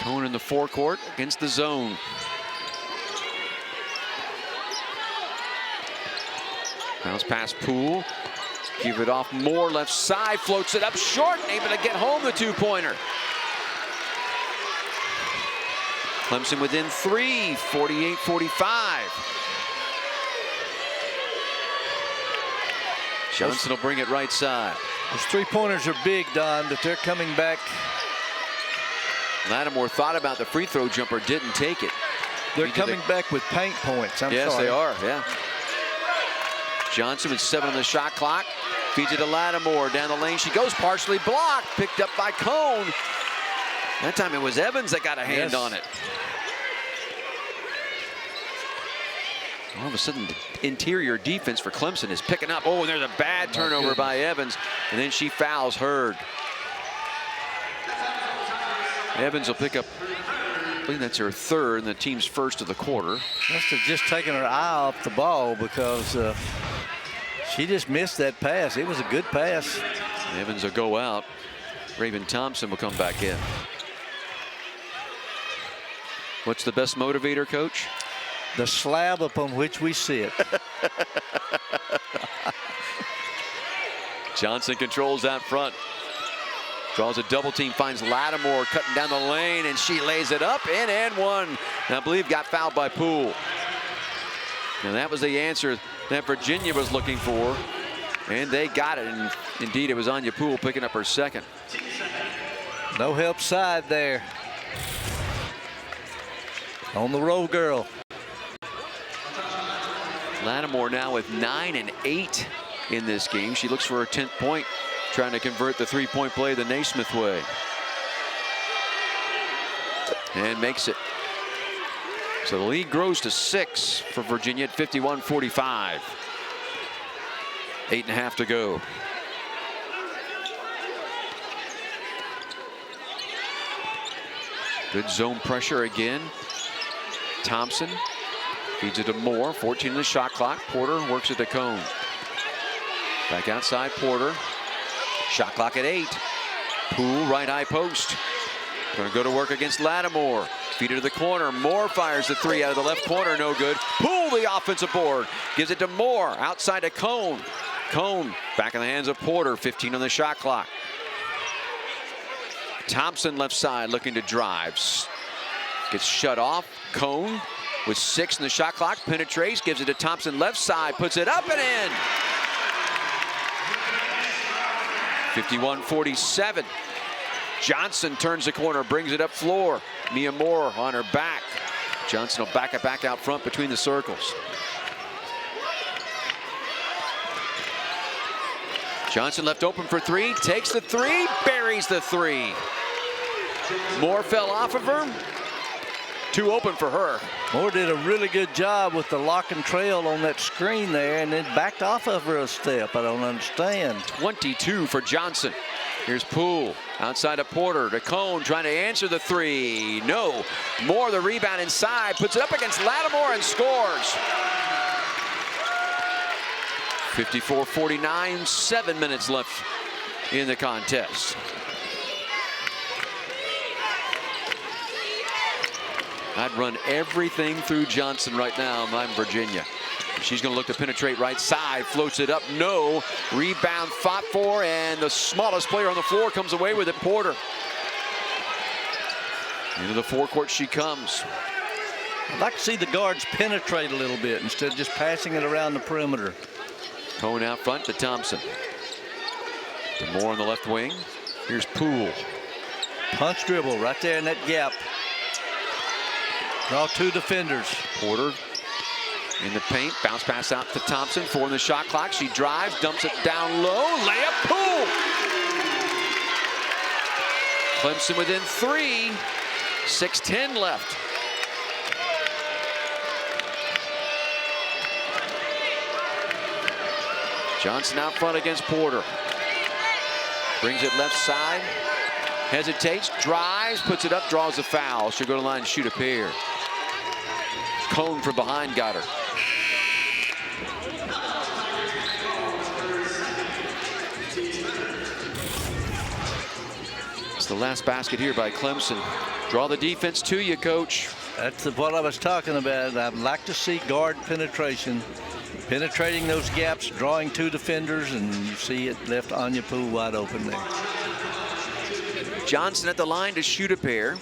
Kohn in the forecourt against the zone. Bounce past Poole. Give it off Moore, left side, floats it up short, able to get home the two-pointer. Clemson within 3, 48-45. Johnson will bring it right side.
Those three-pointers are big, Don, but they're coming back.
Lattimore thought about the free throw jumper, didn't take it.
They're coming back with paint points.
Yes, they are, yeah. Johnson with 7 on the shot clock. Feeds it to Lattimore. Down the lane she goes, partially blocked. Picked up by Kohn. That time it was Evans that got a hand on it. All of a sudden, the interior defense for Clemson is picking up. Oh, and there's a bad turnover by Evans. And then she fouls Hurd. Evans will pick up, I believe that's her third, and the team's first of the quarter.
Must have just taken her eye off the ball because she just missed that pass. It was a good pass.
Evans will go out. Raven Thompson will come back in. What's the best motivator, Coach?
The slab upon which we sit.
Johnson controls out front. Draws a double team, finds Lattimore cutting down the lane, and she lays it up in and one. And I believe got fouled by Poole. And that was the answer that Virginia was looking for. And they got it. And indeed, it was Anya Poole picking up her second.
No help side there. On the roll, girl.
Lattimore now with 9 and 8 in this game. She looks for her 10th point, trying to convert the three-point play the Naismith way. And makes it. So the lead grows to 6 for Virginia at 51-45. 8.5 to go. Good zone pressure again. Thompson feeds it to Moore. 14 in the shot clock. Porter works it to Kohn. Back outside Porter. Shot clock at 8. Poole right high post. Going to go to work against Lattimore. Feed it to the corner. Moore fires the three out of the left corner. No good. Poole the offensive board. Gives it to Moore. Outside to Kohn. Kohn back in the hands of Porter. 15 on the shot clock. Thompson left side looking to drive. Gets shut off. Kohn with 6 in the shot clock. Penetrates. Gives it to Thompson left side. Puts it up and in. 51-47. Johnson turns the corner, brings it up floor. Mia Moore on her back. Johnson will back it back out front between the circles. Johnson left open for 3, takes the 3, buries the 3. Moore fell off of her. 2 open for her.
Moore did a really good job with the lock and trail on that screen there and then backed off of her a step. I don't understand.
22 for Johnson. Here's Poole outside of Porter to Kohn trying to answer the 3. No. Moore the rebound inside, puts it up against Lattimore and scores. 54-49, 7 minutes left in the contest. I'd run everything through Johnson right now if I'm Virginia. She's going to look to penetrate right side, floats it up, no. Rebound fought for, and the smallest player on the floor comes away with it, Porter. Into the forecourt she comes.
I'd like to see the guards penetrate a little bit instead of just passing it around the perimeter.
Kohn out front to Thompson. To Moore on the left wing. Here's Poole.
Punch dribble right there in that gap. Draw 2 defenders.
Porter in the paint, bounce pass out to Thompson. 4 in the shot clock. She drives, dumps it down low. Layup, Poole. Clemson within 3. 6:10 left. Johnson out front against Porter. Brings it left side. Hesitates, drives, puts it up, draws a foul. She'll go to the line and shoot a pair. Kohn from behind got her. It's the last basket here by Clemson. Draw the defense to you, coach.
That's what I was talking about. I'd like to see guard penetration. Penetrating those gaps, drawing two defenders, and you see it left Anya Poole wide open there.
Johnson at the line to shoot a pair.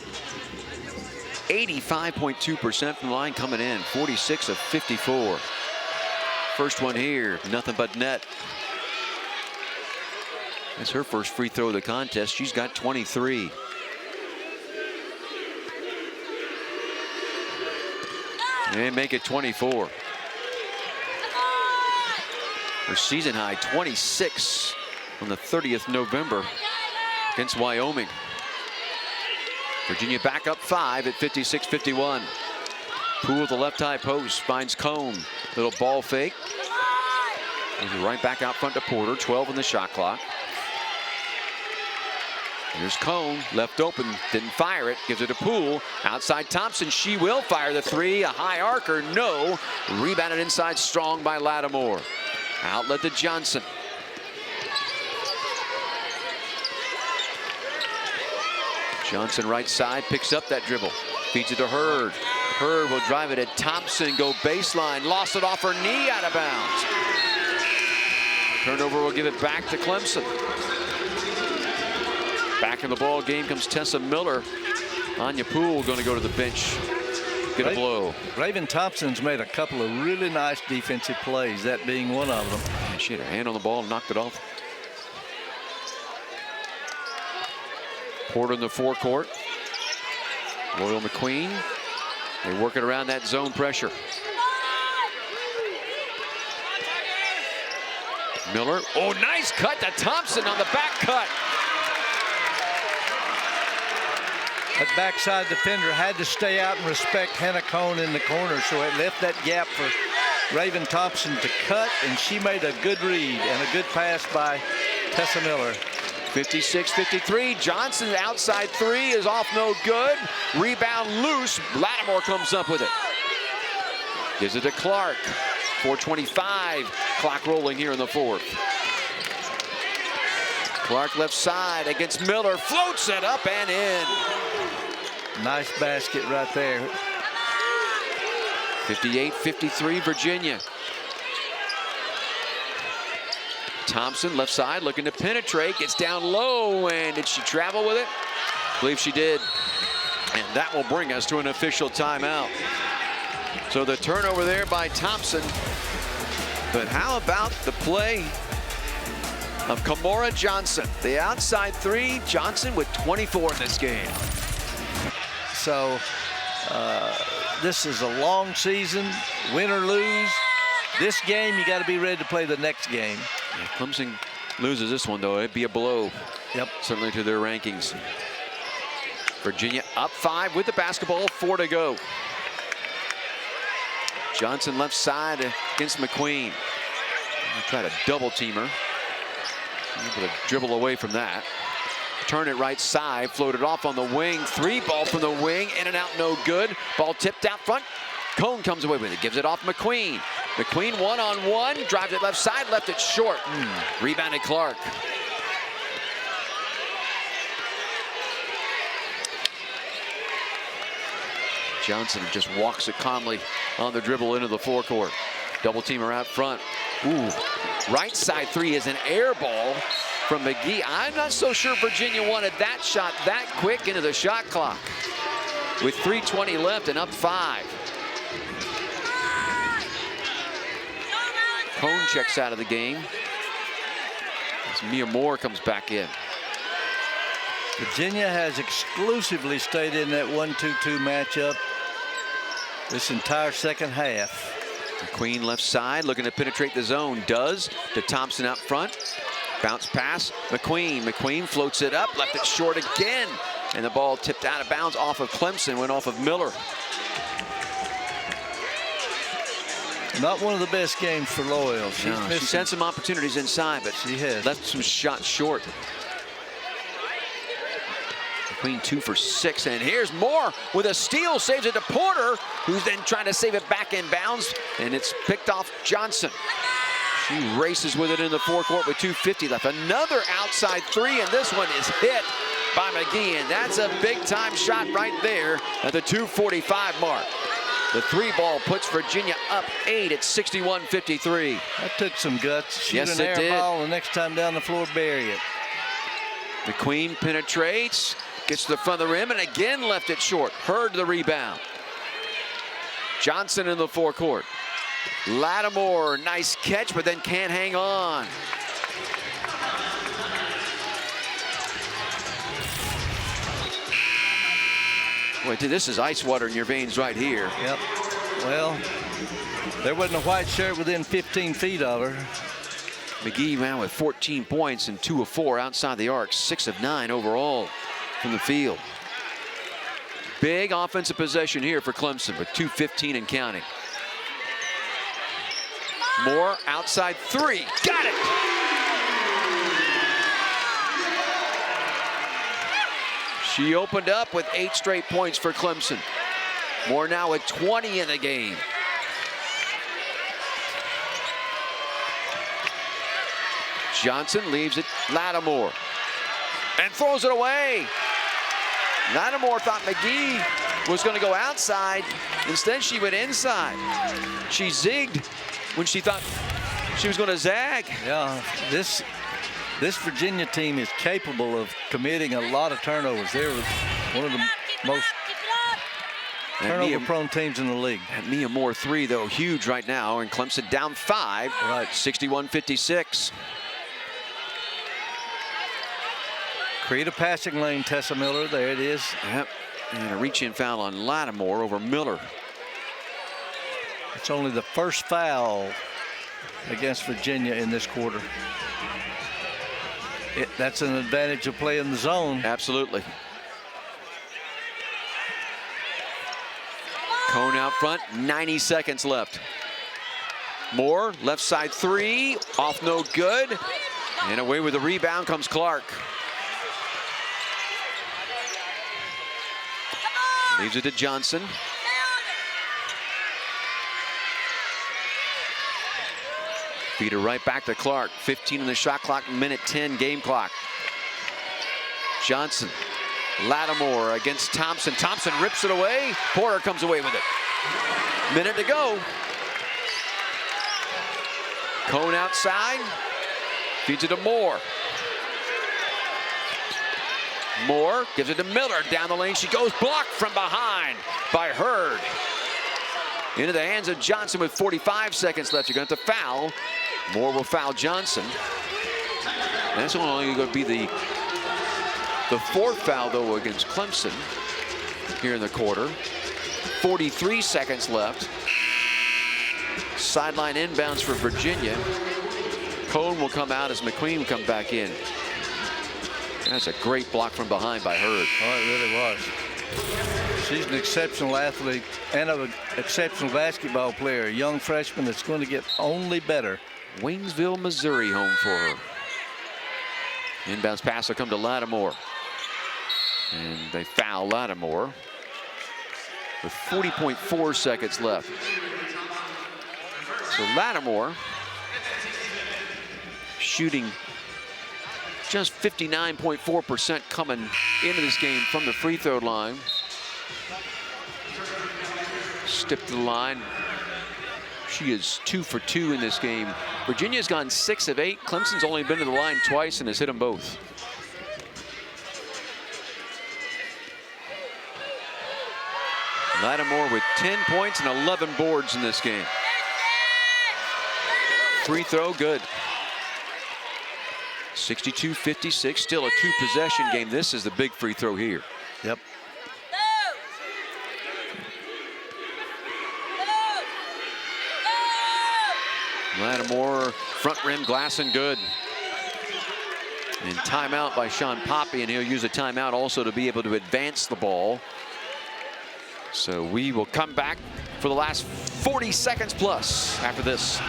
85.2% from the line coming in. 46 of 54. First one here, nothing but net. That's her first free throw of the contest. She's got 23. And make it 24. Her season high 26 on the 30th November against Wyoming. Virginia back up 5 at 56-51. Poole at the left high post finds Kohn. Little ball fake. Right back out front to Porter. 12 on the shot clock. Here's Kohn, left open, didn't fire it, gives it to Poole. Outside Thompson, she will fire the three. A high arcer, no. Rebounded inside strong by Lattimore. Outlet to Johnson. Johnson right side, picks up that dribble. Feeds it to Hurd. Hurd will drive it at Thompson, go baseline. Lost it off her knee, out of bounds. Turnover will give it back to Clemson. Back in the ball game comes Tessa Miller. Anya Poole going to go to the bench. Get a blow.
Raven Thompson's made a couple of really nice defensive plays, that being one of them.
Yeah, she had her hand on the ball and knocked it off. Porter in the forecourt. Loyal McQueen. They work it around that zone pressure. Miller. Oh, nice cut to Thompson on the back cut.
That backside defender had to stay out and respect Hannah Kohn in the corner, so it left that gap for Raven Thompson to cut, and she made a good read and a good pass by Tessa Miller.
56-53. Johnson's outside three is off, no good. Rebound loose. Lattimore comes up with it. Gives it to Clark. 4:25. Clock rolling here in the fourth. Clark left side against Miller. Floats it up and in.
Nice basket right there.
58-53 Virginia. Thompson left side looking to penetrate, gets down low, and did she travel with it? I believe she did. And that will bring us to an official timeout. So the turnover there by Thompson. But how about the play of Kymora Johnson? The outside three, Johnson with 24 in this game.
So this is a long season, win or lose. This game, you got to be ready to play the next game.
Yeah, Clemson loses this one, though. It'd be a blow.
Yep. Certainly
to their rankings. Virginia up 5 with the basketball, 4 to go. Johnson left side against McQueen. Try to double team her. Able to dribble away from that. Turn it right side, floated off on the wing. Three ball from the wing, in and out, no good. Ball tipped out front. Kohn comes away with it, gives it off McQueen. McQueen one-on-one, drives it left side, left it short. Rebounded Clark. Johnson just walks it calmly on the dribble into the forecourt. Double teamer out front. Ooh, right side three is an air ball from McGhee. I'm not so sure Virginia wanted that shot that quick into the shot clock. With 3:20 left and up 5. Kohn checks out of the game. As Mia Moore comes back in.
Virginia has exclusively stayed in that 1-2-2 matchup this entire second half.
McQueen left side looking to penetrate the zone. Does to Thompson out front. Bounce pass. McQueen floats it up. Left it short again. And the ball tipped out of bounds off of Clemson. Went off of Miller.
Not one of the best games for Loyal.
She's had some opportunities inside, but
she has
left some shots short. McQueen 2 for 6, and here's Moore with a steal, saves it to Porter, who's then trying to save it back in bounds, and it's picked off Johnson. She races with it in the forecourt with 2:50 left. Another outside three, and this one is hit by McGhee, and that's a big-time shot right there at the 2:45 mark. The three ball puts Virginia up 8 at 61-53.
That took some guts. Shoot
Yes,
an
it
air
did.
ball, the next time down the floor, bury it.
McQueen penetrates, gets to the front of the rim, and again left it short. Hurd the rebound. Johnson in the forecourt. Lattimore, nice catch, but then can't hang on. Boy, this is ice water in your veins right here.
Yep. Well, there wasn't a white shirt within 15 feet of her.
McGhee ran with 14 points and 2 of 4 outside the arc, 6 of 9 overall from the field. Big offensive possession here for Clemson with 2:15 and counting. Moore outside three, got it! She opened up with 8 straight points for Clemson. Moore now with 20 in the game. Johnson leaves it Lattimore and throws it away. Lattimore thought McGhee was going to go outside. Instead, she went inside. She zigged when she thought she was going to zag.
Yeah, this Virginia team is capable of committing a lot of turnovers. They're one of the most turnover-prone teams in the league.
That Mia Moore three, though, huge right now, and Clemson down 5,
right.
61-56.
Create a passing lane, Tessa Miller. There it is.
Yep, and a reach-in foul on Lattimore over Miller.
It's only the first foul against Virginia in this quarter. That's an advantage of playing the zone.
Absolutely. Kohn out front, 90 seconds left. Moore, left side three, off no good. And away with the rebound comes Clark. Leaves it to Johnson. Feed her right back to Clark. 15 on the shot clock, minute 10 game clock. Johnson, Lattimore against Thompson. Thompson rips it away. Porter comes away with it. Minute to go. Kohn outside. Feeds it to Moore. Moore gives it to Miller. Down the lane she goes. Blocked from behind by Hurd. Into the hands of Johnson with 45 seconds left. You're going to have to foul. Moore will foul Johnson. And that's only going to be the 4th foul, though, against Clemson here in the quarter. 43 seconds left. Sideline inbounds for Virginia. Kohn will come out as McQueen will come back in. That's a great block from behind by Hurd.
Oh, it really was. She's an exceptional athlete and an exceptional basketball player. A young freshman that's going to get only better.
Waynesville, Missouri home for her. Inbounds pass will come to Lattimore. And they foul Lattimore with 40.4 seconds left. So Lattimore shooting just 59.4% coming into this game from the free throw line. Step to the line. She is 2 for 2 in this game. Virginia's gone 6 of 8. Clemson's only been to the line twice and has hit them both. Lattimore with 10 points and 11 boards in this game. Free throw, good. 62-56, still a 2-possession game. This is the big free throw here.
Yep.
Lattimore, front rim, glass and good. And timeout by Sean Poppy, and he'll use a timeout also to be able to advance the ball. So we will come back for the last 40 seconds plus after this.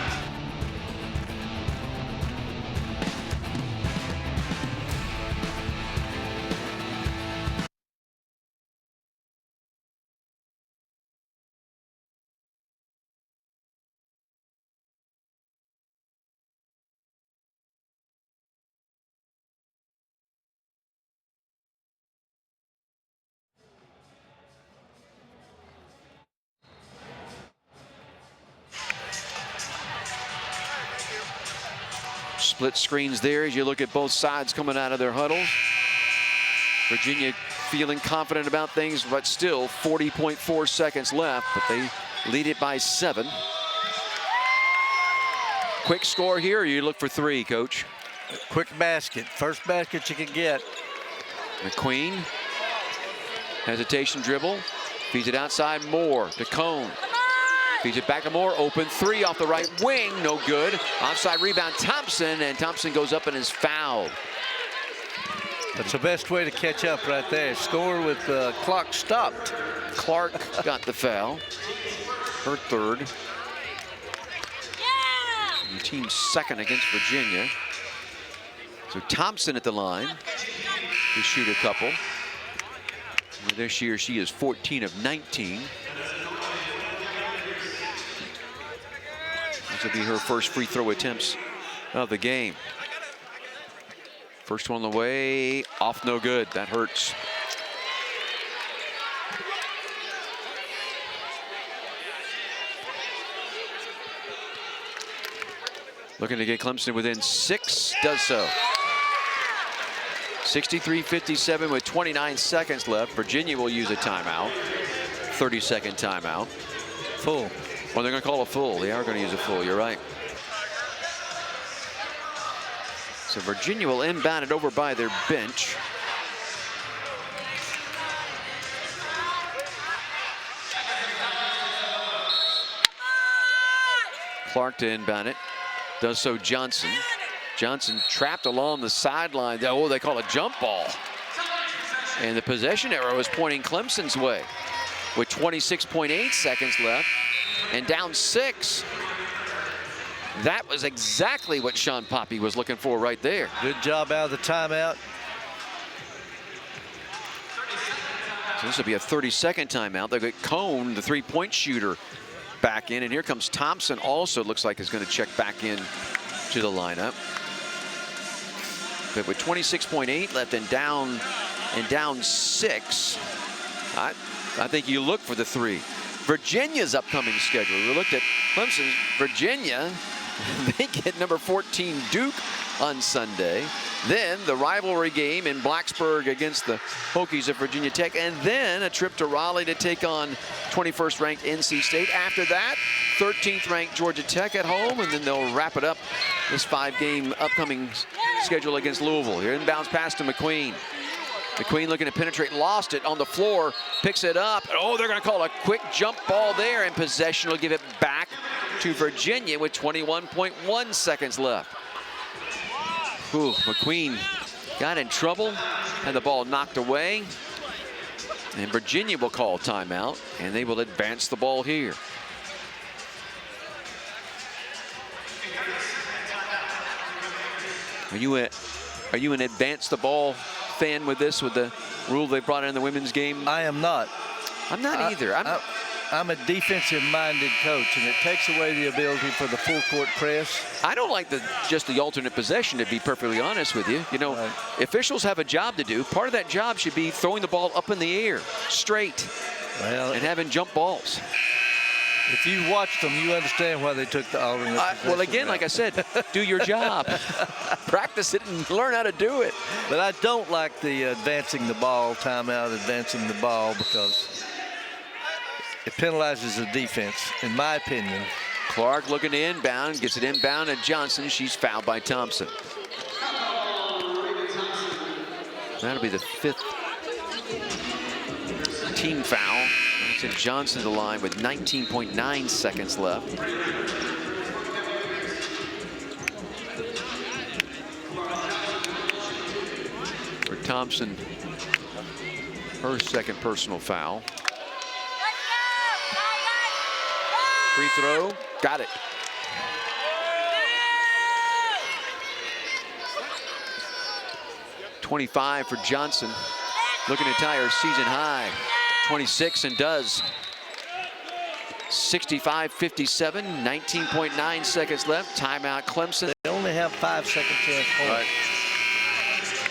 Split screens there as you look at both sides coming out of their huddles. Virginia feeling confident about things, but still 40.4 seconds left, but they lead it by 7. Quick score here, or you look for 3, Coach?
Quick basket. First basket you can get.
McQueen. Hesitation dribble. Feeds it outside. Moore to Kohn. Feeds it back to Moore. Open 3 off the right wing. No good. Offside rebound Thompson, and Thompson goes up and is fouled.
That's the best way to catch up right there. Score with the clock stopped.
Clark got the foul. Her 3rd. The team's 2nd against Virginia. So Thompson at the line to shoot a couple. This year she is 14 of 19. This will be her first free throw attempts of the game. First one on the way, off no good. That hurts. Looking to get Clemson within 6, does so. 63-57 with 29 seconds left. Virginia will use a timeout. 30-second timeout.
Full.
Well, they're going to call a full. They are going to use a full. You're right. So Virginia will inbound it over by their bench. Clark to inbound it. Does so Johnson. Johnson trapped along the sideline. Oh, they call a jump ball. And the possession arrow is pointing Clemson's way with 26.8 seconds left and down 6. That was exactly what Sean Poppy was looking for right there.
Good job out of the timeout.
So this will be a 30-second timeout. They'll get Kohn, the 3-point shooter, back in. And here comes Thompson also looks like is going to check back in to the lineup. But with 26.8 left and down 6, I think you look for the 3. Virginia's upcoming schedule. We looked at Clemson's. Virginia, they get number 14 Duke on Sunday. Then the rivalry game in Blacksburg against the Hokies of Virginia Tech. And then a trip to Raleigh to take on 21st ranked NC State. After that, 13th ranked Georgia Tech at home. And then they'll wrap it up this 5-game upcoming schedule against Louisville. Here inbounds pass to McQueen. McQueen looking to penetrate, lost it on the floor, picks it up. Oh, they're going to call a quick jump ball there, and possession will give it back to Virginia with 21.1 seconds left. Ooh, McQueen got in trouble, had the ball knocked away. And Virginia will call timeout, and they will advance the ball here. Are you an advance the ball fan with this, with the rule they brought in the women's game?
I am not.
I'm not either.
I'm a defensive-minded coach, and it takes away the ability for the full-court press.
I don't like just the alternate possession, to be perfectly honest with you. You know,
right.
Officials have a job to do. Part of that job should be throwing the ball up in the air, straight, and having jump balls.
If you watched them, you understand why they took the alternate possession.
Well, again, like I said, do your job. Practice it and learn how to do it.
But I don't like the advancing the ball, timeout, advancing the ball, because it penalizes the defense, in my opinion.
Clark looking to inbound, gets it inbound at Johnson. She's fouled by Thompson. That'll be the 5th team foul. That's at Johnson to the line with 19.9 seconds left. For Thompson, her 2nd personal foul. Free throw, got it. .25 for Johnson, looking to tie her season high. 26 and does. 65-57, 19.9 seconds left. Timeout Clemson.
They only have 5-second chance points.
Right.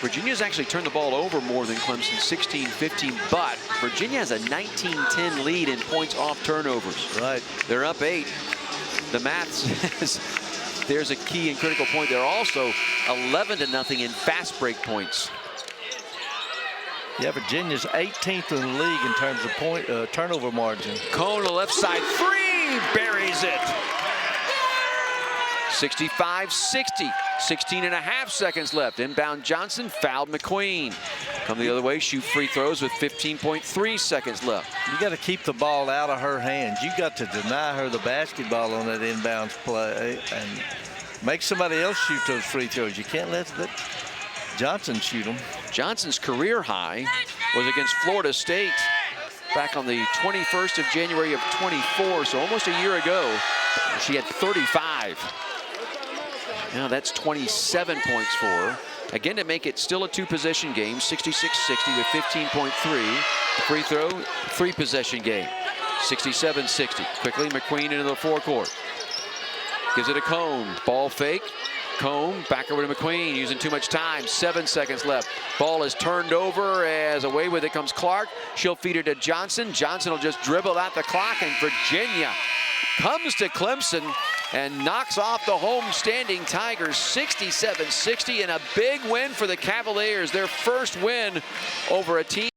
Virginia's actually turned the ball over more than Clemson, 16-15, but Virginia has a 19-10 lead in points off turnovers.
Right.
They're up 8. The math says there's a key and critical point. They're also 11-0 in fast break points.
Yeah, Virginia's 18th in the league in terms of turnover margin.
Kohn, the left side three, buries it. 65-60, 16.5 seconds left. Inbound Johnson, fouled McQueen. Come the other way, shoot free throws with 15.3 seconds left.
You got to keep the ball out of her hands. You got to deny her the basketball on that inbounds play and make somebody else shoot those free throws. You can't let Johnson shoot them.
Johnson's career high was against Florida State back on the 21st of January of 24, so almost a year ago. She had 35. Now that's 27 points for her. Again, to make it still a two-possession game, 66-60 with 15.3. Free throw, three-possession game, 67-60. Quickly, McQueen into the forecourt. Gives it to Kohn. Ball fake. Kohn back over to McQueen, using too much time. 7 seconds left. Ball is turned over as away with it comes Clark. She'll feed it to Johnson. Johnson will just dribble out the clock, and Virginia comes to Clemson and knocks off the home-standing Tigers 67-60, and a big win for the Cavaliers, their first win over a team